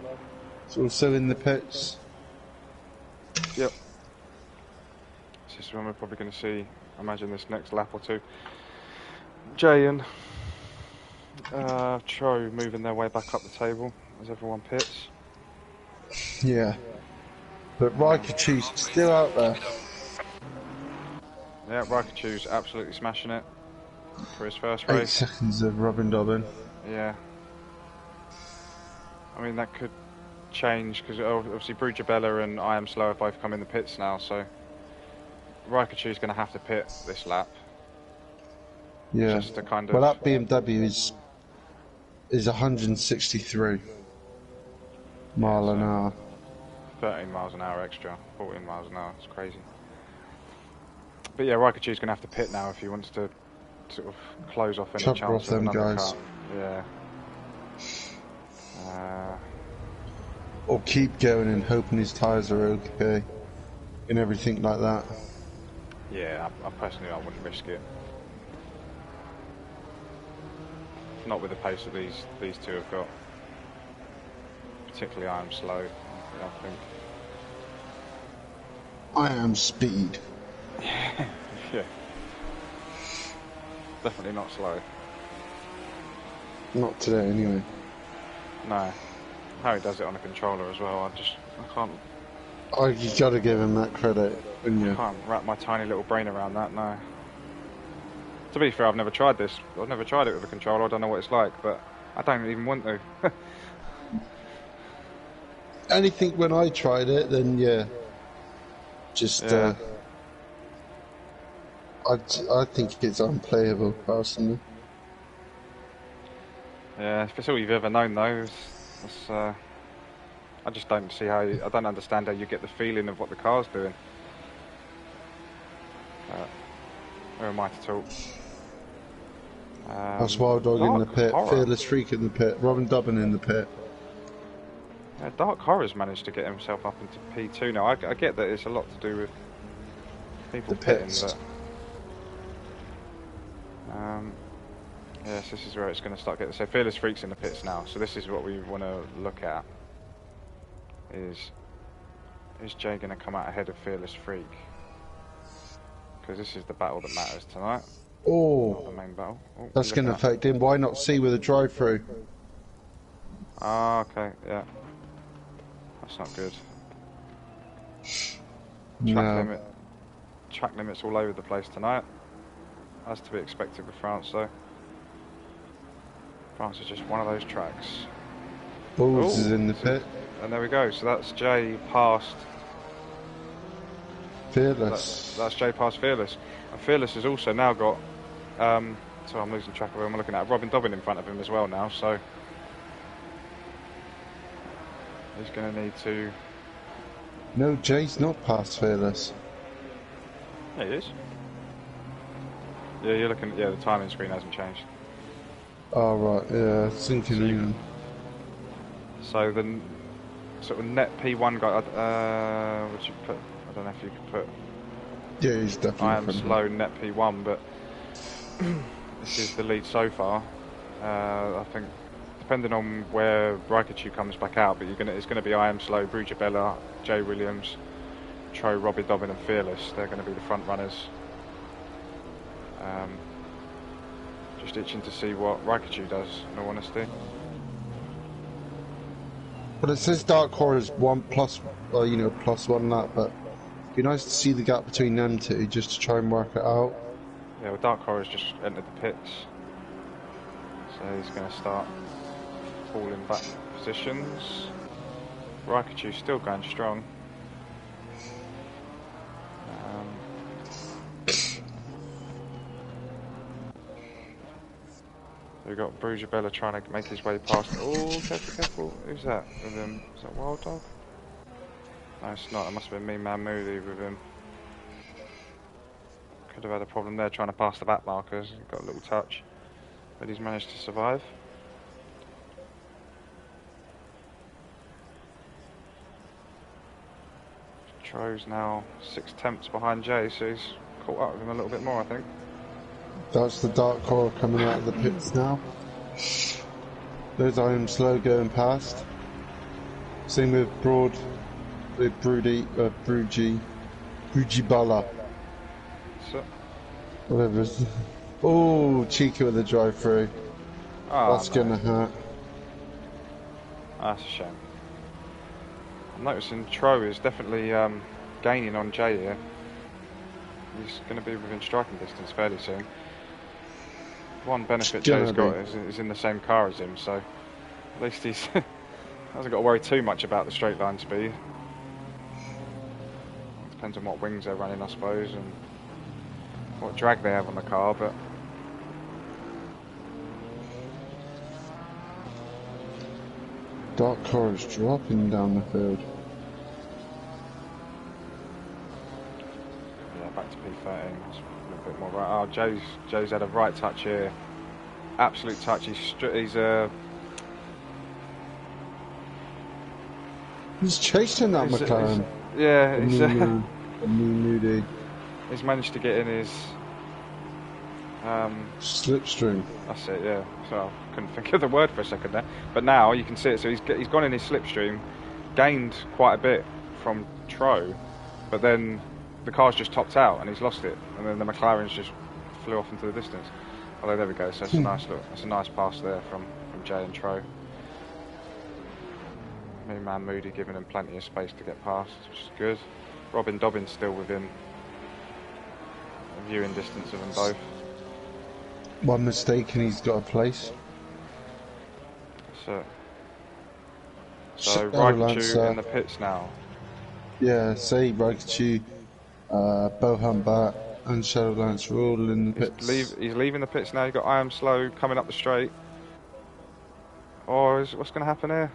It's also in the pits. Yep. This is when we're probably going to see, I imagine, this next lap or two. Jay and Cho moving their way back up the table as everyone pits. Yeah. But Raikkochu's still out there. Yeah, Raikkochu's absolutely smashing it for his first race. 8 seconds of Robin Dobbin. Yeah. I mean, that could change because obviously Brujabella and I Am Slow have both come in the pits now, so Raikkochu's going to have to pit this lap. Yeah. Just to kind of. Well, that BMW is 163 mile an hour. 13 miles an hour extra, 14 miles an hour. It's crazy. But yeah, Raikkochu's going to have to pit now if he wants to sort of close off any chance off of them another guys. car. Yeah. Or keep going and hoping his tyres are okay and everything like that. Yeah, I personally wouldn't risk it. Not with the pace that these two have got. Particularly I Am Slow, I think. I Am Speed. Yeah. Definitely not slow. Not today, anyway. No. How he does it on a controller as well, I can't. Oh, you gotta give him that credit, wouldn't you? I can't wrap my tiny little brain around that, no. To be fair, I've never tried this. I've never tried it with a controller, I don't know what it's like, but I don't even want to. Anything when I tried it, then yeah. Just, yeah. I think it's unplayable, personally. Yeah, if it's all you've ever known, though, I just don't see how. I don't understand how you get the feeling of what the car's doing. Who am I to talk? That's Wild Dog in the pit, Horror. Fearless Freak in the pit, Robin Dobbin in the pit. Yeah, Dark Horror's managed to get himself up into P2 now. I get that it's a lot to do with people pitting, but yes, this is where it's going to start getting. So Fearless Freak's in the pits now. So this is what we want to look at. Is Jay going to come out ahead of Fearless Freak? Because this is the battle that matters tonight. Oh, not the main battle. Oh, that's going to affect him. Why not C with a drive-through? Ah, okay, yeah. That's not good. Track limits all over the place tonight. As to be expected with France, though. France is just one of those tracks. Bulls is in the pit. And there we go. So that's Jay past Fearless. That's Jay past Fearless. And Fearless has also now got. So I'm losing track of who I'm looking at. Robin Dobbin in front of him as well now. So he's going to need to. No, Jay's not past Fearless. Yeah, he is. Yeah, you're looking. Yeah, the timing screen hasn't changed. Oh right, yeah, thinking. So the sort of net P1 guy, would you put? I don't know if you could put. Yeah, he's definitely. I am slow net P1, but this is the lead so far. I think, depending on where Raikkonen comes back out, but it's gonna be I am slow, Brugabella, Jay Williams, Tro, Robbie Dobbin, and Fearless. They're going to be the front runners. Just itching to see what Raikkonen does, in all honesty. But it says Dark Horror is +1 lap, but it'd be nice to see the gap between them two, just to try and work it out. Yeah, well, Dark Horror's just entered the pits, so he's going to start falling back positions. Raikkonen's still going strong. We've got Brugabella trying to make his way past. Oh, careful. Who's that with him? Is that Wild Dog? No, it's not. It must have been Mean Man Moody with him. Could have had a problem there trying to pass the back markers. He got a little touch, but he's managed to survive. Tro's now 6/10 behind Jay, so he's caught up with him a little bit more, I think. That's the Dark Horror coming out of the pits now. There's I am slow going past. Same with Brugabella. So, whatever. Oh, cheeky with the drive-through. Oh, that's gonna hurt. That's a shame. I'm noticing Tro is definitely gaining on Jay here. He's going to be within striking distance fairly soon. One benefit Jay's got is in the same car as him, so at least he's hasn't got to worry too much about the straight line speed. Depends on what wings they're running, I suppose, and what drag they have on the car, but Dark Horror is dropping down the field. Yeah, back to P13. That's a little bit more right. Oh, Joe's had a right touch here. Absolute touch. He's chasing that McLaren. He's managed to get in his slipstream. That's it, yeah. So I couldn't think of the word for a second there, but now you can see it. So he's gone in his slipstream, gained quite a bit from Tro, but then the car's just topped out and he's lost it, and then the McLaren's just flew off into the distance. Although there we go. So that's a nice look. That's a nice pass there from Jay and Tro. Mean Man Moody giving him plenty of space to get past, which is good. Robin Dobbin's still within viewing distance of them both. One mistake and he's got a place. So Raikkonen in the pits now. Yeah, say Raikkonen, Bohan Bat and Shadowlance are all in the pits. He's leaving the pits now. You've got I am slow coming up the straight. Oh, what's going to happen here?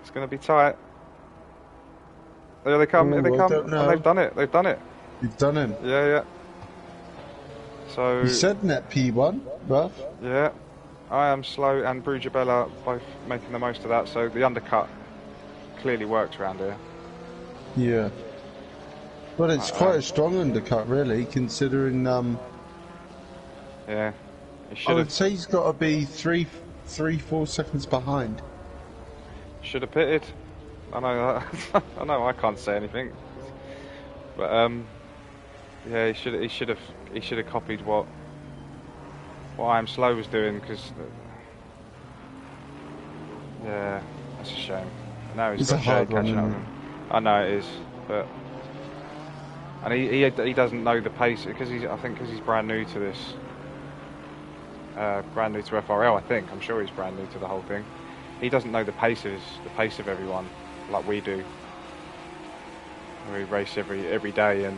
It's going to be tight. There they come. Here they come. Oh, they've done it. They've done it. You've done him. Yeah. So you said net P1, Ruff. Yeah, I am slow and Brugabella both making the most of that. So the undercut clearly works around here. Yeah. Well, it's quite a strong undercut, really, considering. Yeah. I would say he's got to be 3-4 seconds behind. Should have pitted. I know. I know. I can't say anything. But yeah, he should have copied what I am slow was doing, because yeah, that's a shame. Now he's got Jay catching up with him. I know it is, but and he doesn't know the pace because I think he's brand new to this, brand new to FRL. I'm sure he's brand new to the whole thing. He doesn't know the pace of everyone like we do. We race every day and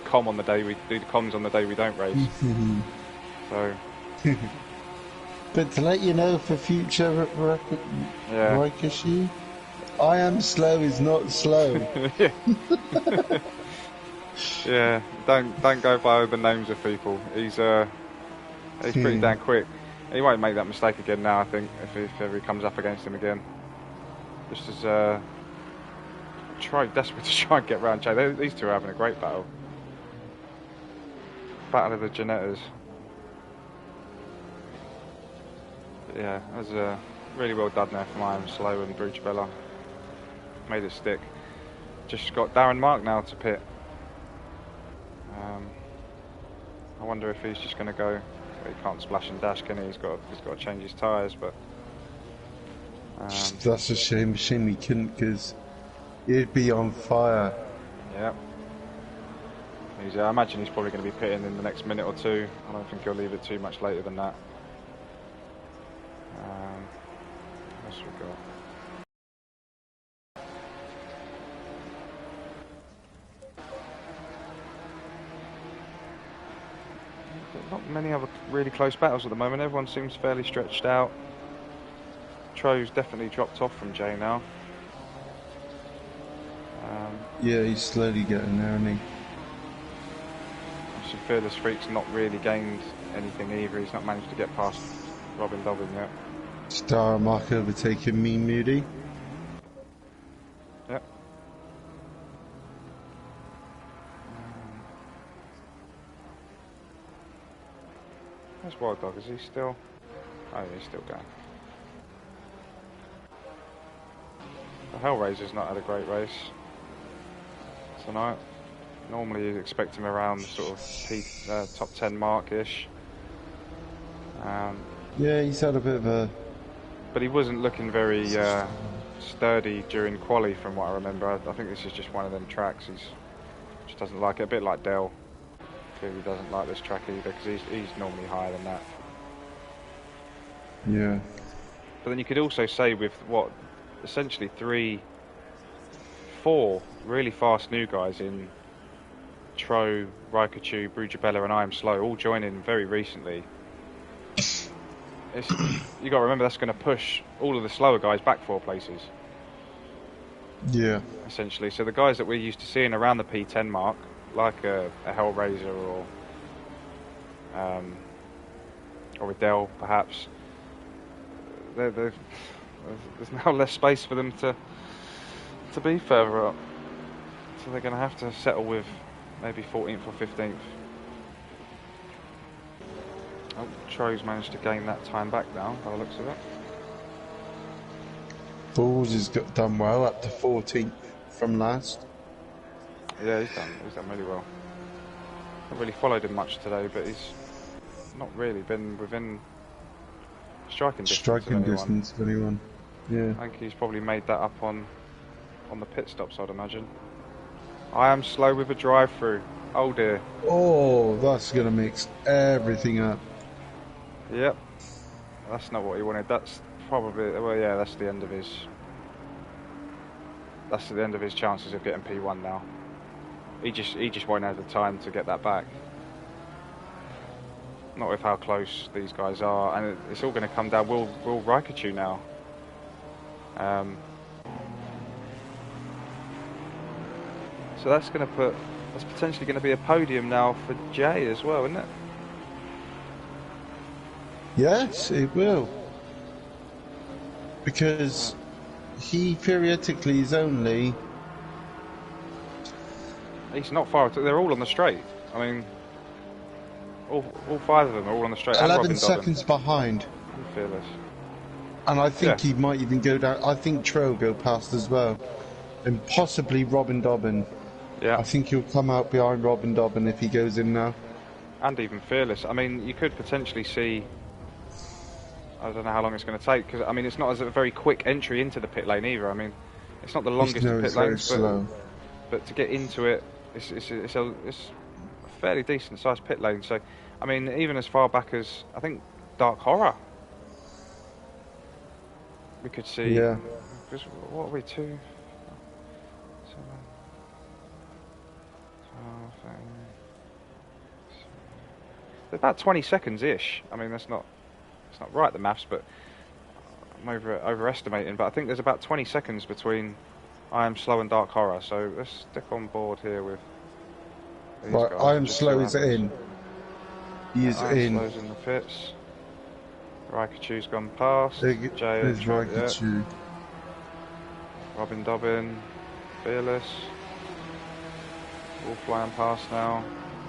com on the day we do the comms on the day we don't race. So, but to let you know for future Raikkonen, I am slow is not slow. Yeah, don't go by the names of people. He's pretty damn quick. He won't make that mistake again now, I think, if ever he comes up against him again. Just as desperate to try and get round Jay. These two are having a great battle. Battle of the Janettas. But yeah, that was really well done there from I Am Slow and Bruchabella. Made it stick. Just got Darren Mark now to pit. I wonder if he's just going to go. He can't splash and dash, can he? He's got to change his tyres, but that's a shame. Shame he couldn't, because he'd be on fire. Yeah. I imagine he's probably going to be pitting in the next minute or two. I don't think he'll leave it too much later than that. What else we got? Not many other really close battles at the moment. Everyone seems fairly stretched out. Tro's definitely dropped off from Jay now. Yeah, he's slowly getting there, isn't he? Obviously, Fearless Freak's not really gained anything either. He's not managed to get past Robin Dobbin yet. Star Mark overtaking Mean Moody. Yep. Where's Wild Dog? Is he still? Oh, yeah, he's still going. The Hellraiser's not had a great race tonight. Normally you'd expect him around the sort of top 10 mark-ish. Yeah, he's had a bit of a... But he wasn't looking very sturdy during quali from what I remember. I think this is just one of them tracks. He just doesn't like it. A bit like Dell. Clearly doesn't like this track either, because he's normally higher than that. Yeah. But then you could also say with what, essentially 4 really fast new guys in Tro, Raikkonen, Bruchabella and I Am Slow all joining very recently. You got to remember that's going to push all of the slower guys back 4 places. Yeah. Essentially, so the guys that we're used to seeing around the P10 mark, like a Hellraiser or a Dell perhaps, there's now less space for them to be further up, so they're going to have to settle with maybe 14th or 15th. Oh, Tro's managed to gain that time back now by the looks of it. Balls has done well, up to 14th from last. Yeah, he's done really well. Not really followed him much today, but he's not really been within striking distance of anyone. Yeah. I think he's probably made that up on the pit stops, I'd imagine. I Am Slow with a drive-through. Oh dear. Oh, that's going to mix everything up. Yep. That's not what he wanted. That's probably, well, yeah, that's the end of his chances of getting P1 now. He just won't have the time to get that back. Not with how close these guys are, and it's all going to come down. Will Raikkonen now? So that's potentially going to be a podium now for Jay as well, isn't it? Yes, it will. Because he theoretically is only... He's not far. They're all on the straight. I mean, all 5 of them are all on the straight. 11 seconds behind. Fearless. And I think he might even go down. I think Tro will go past as well. And possibly Robin Dobbin. Yeah. I think he'll come out behind Robin Dobbin if he goes in now. And even Fearless. I mean, you could potentially see... I don't know how long it's going to take, because I mean, it's not as a very quick entry into the pit lane either. I mean, it's not the longest of pit lanes, but to get into it, it's a fairly decent sized pit lane. So, I mean, even as far back as I think Dark Horror, we could see. Yeah. Because what are we 2, 7, 12, about 20 seconds ish. I mean, it's not right, the maths, but I'm overestimating. But I think there's about 20 seconds between I Am Slow and Dark Horror. So let's stick on board here with these guys. I Am Slow is in. He is in. Slow's in the pits. Raikkochu's gone past. Jay There's Raikkochu. Robin Dobbin. Fearless. All flying past now.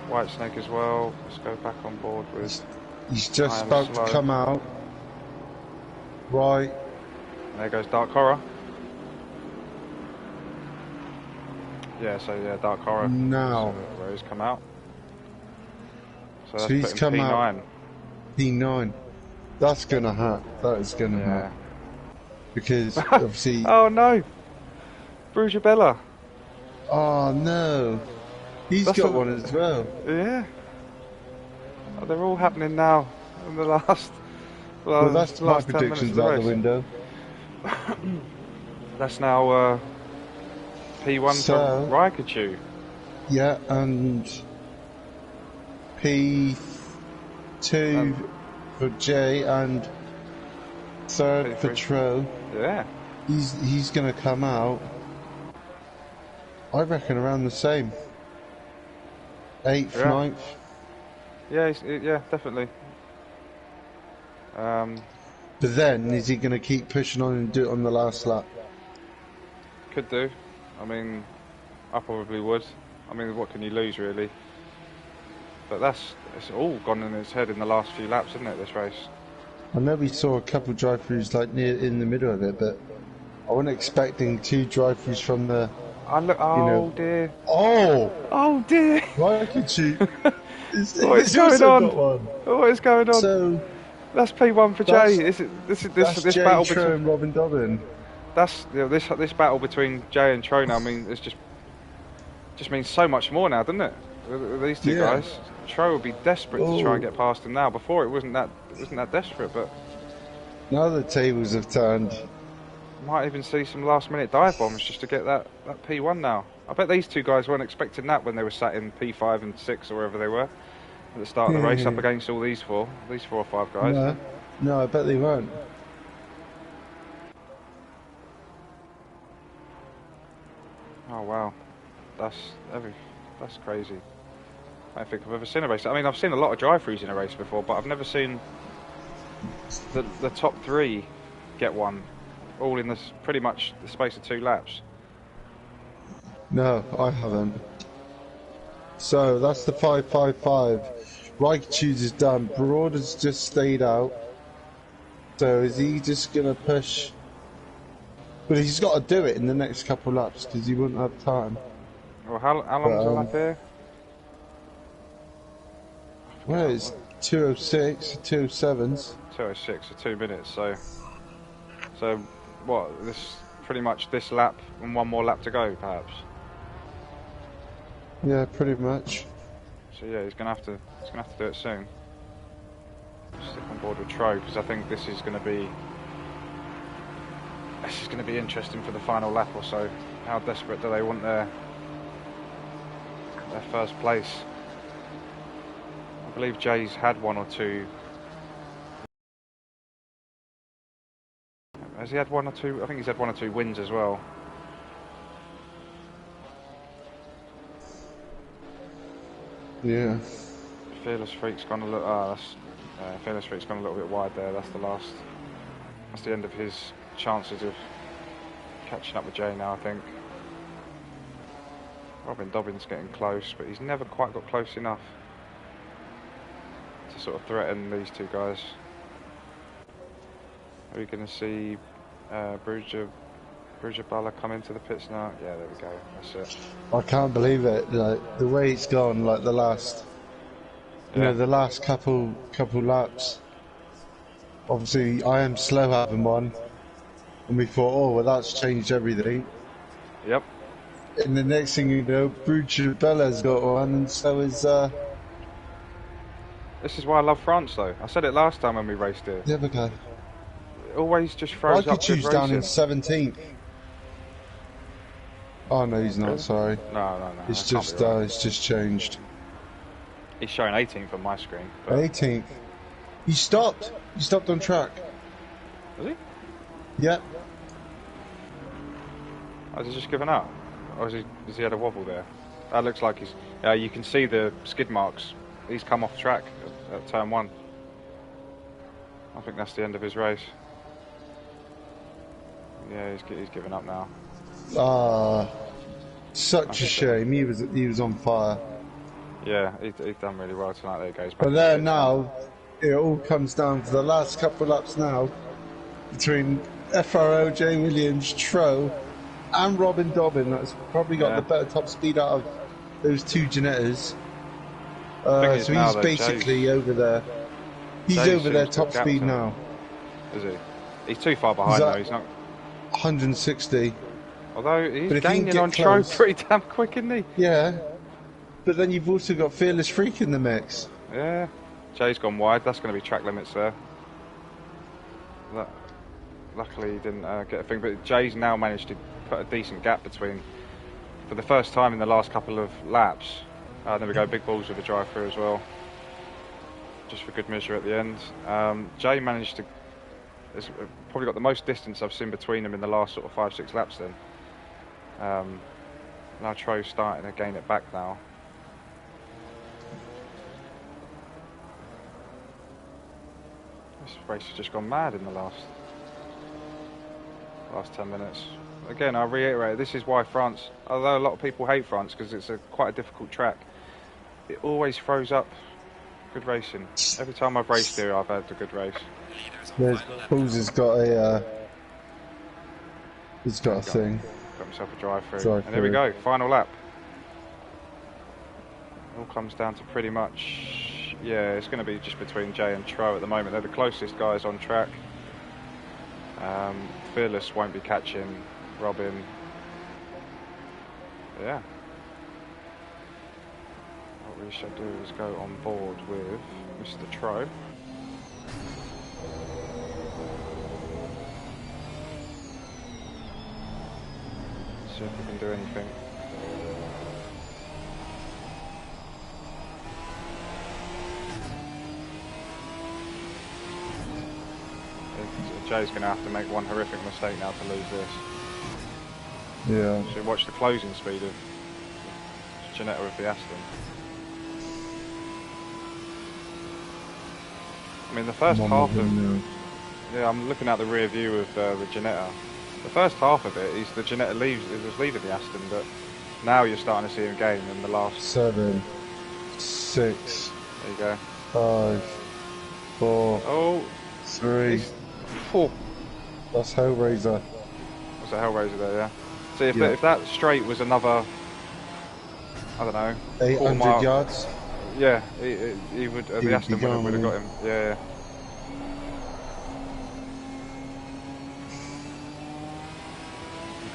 Whitesnake as well. Let's go back on board with... He's just about to come out. Right. There goes Dark Horror. Yeah, so yeah, Dark Horror. Now. Where he's come out. So he's come P9. out. P9. That's gonna hurt. That is gonna hurt. Because obviously. Oh no! Brugabella. Oh no. He's got one as well. Yeah. Oh, they're all happening now. In the last. Well, that's my predictions out the window. That's now P1 for Raikkochu. Yeah, and P2 for Jay and third for Tro. Yeah. He's gonna come out. I reckon around the same. 8th, 9th. Yeah, yeah, definitely. But then, is he going to keep pushing on and do it on the last lap? Could do. I mean, I probably would. I mean, what can you lose, really? But it's all gone in his head in the last few laps, isn't it, this race? I know we saw a couple drive-throughs like near in the middle of it, but I wasn't expecting 2 drive-throughs from the... Oh dear. Oh dear. Raikkochu. What is going on? What is going on? So that's P1 for Jay. This Jay, battle Tro and Robin Dobbin. That's this battle between Jay and Tro now. I mean, it's just means so much more now, doesn't it? These two guys. Tro would be desperate to try and get past him now. Before it wasn't that desperate, but now the tables have turned. Might even see some last-minute dive bombs just to get that P1 now. I bet these two guys weren't expecting that when they were sat in P5 and 6 or wherever they were at the start of the race, up against all these 4 or 5 guys. No, I bet they weren't. Oh wow, that's crazy. I don't think I've ever seen a race. I mean, I've seen a lot of drive-throughs in a race before, but I've never seen the top 3 get one. All in pretty much the space of 2 laps. No, I haven't. So that's the 555. Raikkochu's is done. Broad has just stayed out. So is he just gonna push? But he's got to do it in the next couple of laps because he wouldn't have time. Well, how long's the lap here? Well, it's 2:06, 2:07s. 2:06 for 2 minutes. So what? This pretty much this lap and one more lap to go, perhaps. Yeah, pretty much. So yeah, he's gonna have to do it soon. Stick on board with Tro because I think this is gonna be interesting for the final lap or so. How desperate do they want their first place? I believe Jay's had 1 or 2. Has he had 1 or 2? I think he's had 1 or 2 wins as well. Yeah. Fearless Freak's gone a little. Fearless Freak's gone a little bit wide there. That's the end of his chances of catching up with Jay now, I think. Robin Dobbin's getting close, but he's never quite got close enough to sort of threaten these 2 guys. Are we going to see Brugabella come into the pits now? Yeah, there we go. That's it. I can't believe it. Like the way it's gone. Like the last, you know, the last couple laps. Obviously, I am slow having one, and we thought, oh, well, that's changed everything. Yep. And the next thing you know, Brugabella's got one, and so is. This is why I love France, though. I said it last time when we raced it. The other guy. It always just throws up good racing. down in 17th. Oh no, he's not. Really? Sorry. No. It's just changed. He's showing 18th on my screen. 18th. He stopped. He stopped on track. Was he? Yep. Has he just given up? Or has he had a wobble there? That looks like he's... you can see the skid marks. He's come off track at turn 1. I think that's the end of his race. Yeah, he's giving up now. Ah, such a shame. He was on fire. Yeah, he's done really well tonight. There he goes. But there now, it all comes down to the last couple of laps now between FRL, J Williams, Tro, and Robin Dobbin. That's probably got the better top speed out of those two Ginettas. So he's basically over there. He's over there top speed now. Is he? He's too far behind though. He's not. 160. Although he's gaining on Tro pretty damn quick, isn't he? Yeah. But then you've also got Fearless Freak in the mix. Yeah. Jay's gone wide. That's going to be track limits there. Luckily he didn't get a thing, but Jay's now managed to put a decent gap between, for the first time in the last couple of laps. There we go, big balls with a drive through as well. Just for good measure at the end. Jay managed to, has probably got the most distance I've seen between them in the last sort of 5-6 laps then. Now Tro's starting to gain it back now. This race has just gone mad in the last 10 minutes. Again, I reiterate, this is why France, although a lot of people hate France because it's quite a difficult track, it always throws up good racing. Every time I've raced here, I've had a good race. Bulls has got a thing. Got himself a drive-through. And there we go, final lap. It all comes down to pretty much, yeah, it's going to be just between Jay and Tro at the moment. They're the closest guys on track. Fearless won't be catching Robin. Yeah. What we should do is go on board with Mr. Tro. See if we can do anything. Jay's going to have to make one horrific mistake now to lose this. Yeah. So watch the closing speed of Ginetta with the Aston. I mean, the first half of... Yeah, I'm looking at the rear view of the Ginetta. The first half of it, the Ginetta was leaving the Aston, but now you're starting to see him gain in the last... 7, 6... There you go. 5, 4... Oh! 3... 4. That's Hellraiser. What's a Hellraiser there, yeah? See, if that straight was another, I don't know, 800 yards? Yeah, he would, the Aston would have got him, yeah.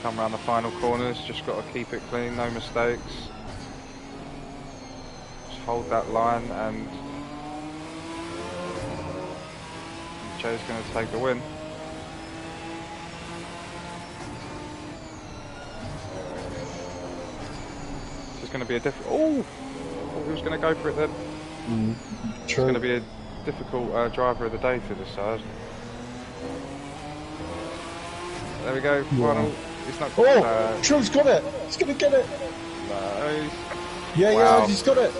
Come around the final corners, just got to keep it clean, no mistakes. Just hold that line and Jay's going to take the win. This is going to be a difficult... Oh! I thought he was going to go for it then. It's going to be a difficult driver of the day to decide. There we go, final. It's not... Tro's got it! He's going to get it! Nice. Yeah, he's got it!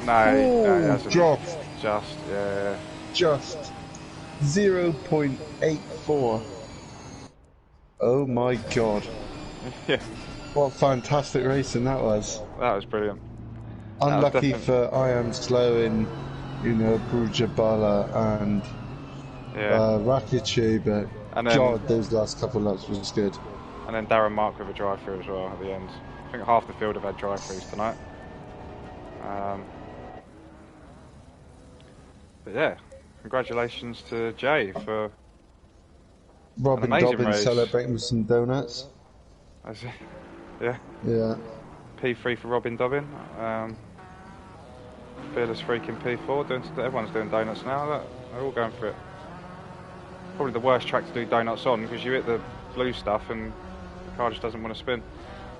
No, he hasn't. Dropped. Just. 0.84. Oh my god. Yeah. What fantastic racing that was. That was brilliant. Unlucky for I Am Slow in, Brujabala and Rakitic, but God, those last couple of laps was good. And then Darren Mark with a drive-through as well at the end. I think half the field have had drive-throughs tonight. But yeah. Congratulations to Jay for Robin Dobbin celebrating with some donuts. Yeah. P3 for Robin Dobbin. Fearless Freak in P4. Everyone's doing donuts now. They're all going for it. Probably the worst track to do donuts on because you hit the blue stuff and the car just doesn't want to spin.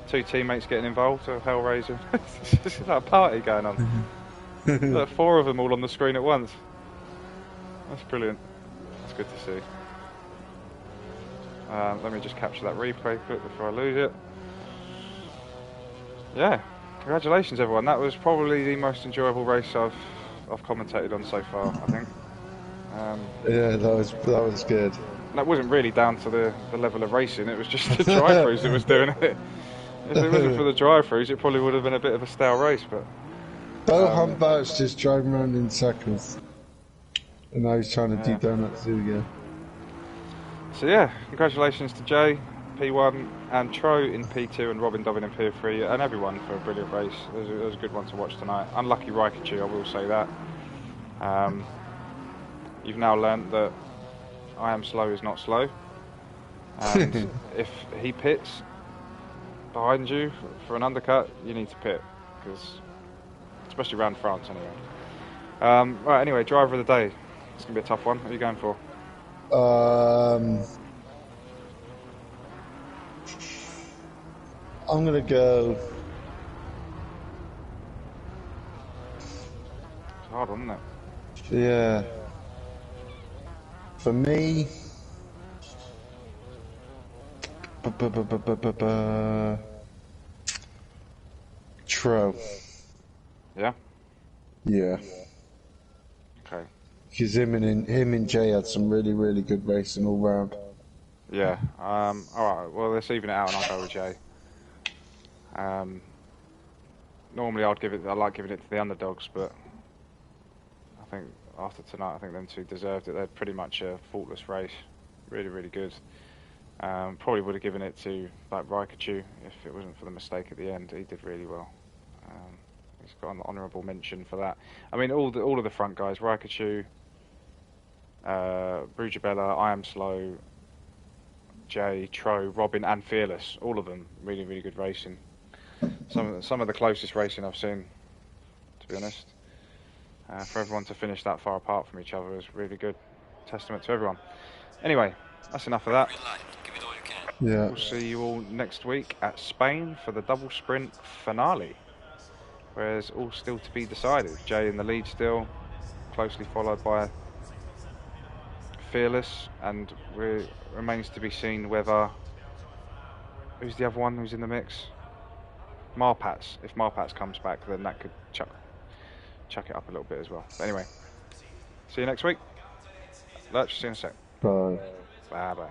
2 teammates getting involved, a Hellraiser. It's just like a party going on. Like 4 of them all on the screen at once. That's brilliant. That's good to see. Let me just capture that replay quick before I lose it. Yeah, congratulations everyone. That was probably the most enjoyable race I've commentated on so far, I think. Yeah, that was good. That wasn't really down to the level of racing. It was just the drive-throughs that was doing it. If it wasn't for the drive-throughs, it probably would have been a bit of a stale race. But Bo Humbert's just driving around in circles, and now he's trying to do donuts too again. So yeah, congratulations to Jay, P1, and Tro in P2, and Robin Dobbin in P3, and everyone for a brilliant race. It was a good one to watch tonight. Unlucky Raikkonen, I will say that. You've now learnt that I am slow is not slow, and if he pits behind you for an undercut, you need to pit, because especially around France anyway. Right, anyway, driver of the day. It's gonna be a tough one. What are you going for? I'm gonna go. It's a hard one, isn't it? Yeah. For me, Tro. Yeah. Yeah. Okay. Because him and Jay had some really good racing all round. Yeah. All right. Well, let's even it out, and I'll go with Jay. Normally, I like giving it to the underdogs, but I think after tonight, I think them two deserved it. They had pretty much a faultless race, really good. Probably would have given it to like Raikkonen if it wasn't for the mistake at the end. He did really well. He's got an honourable mention for that. I mean, all of the front guys: Raikkonen, Brugibella, I Am Slow, Jay, Tro, Robin, and Fearless. All of them really good racing. Some of the closest racing I've seen, to be honest. For everyone to finish that far apart from each other is really good. Testament to everyone. Anyway, that's enough of that. Yeah. We'll see you all next week at Spain for the double sprint finale, where there's all still to be decided. Jay in the lead still, closely followed by Fearless, and it remains to be seen whether... Who's the other one who's in the mix? Marpats. If Marpats comes back, then that could chuck it up a little bit as well. But anyway, see you next week. Lurch, see you in a sec. Bye. Bye.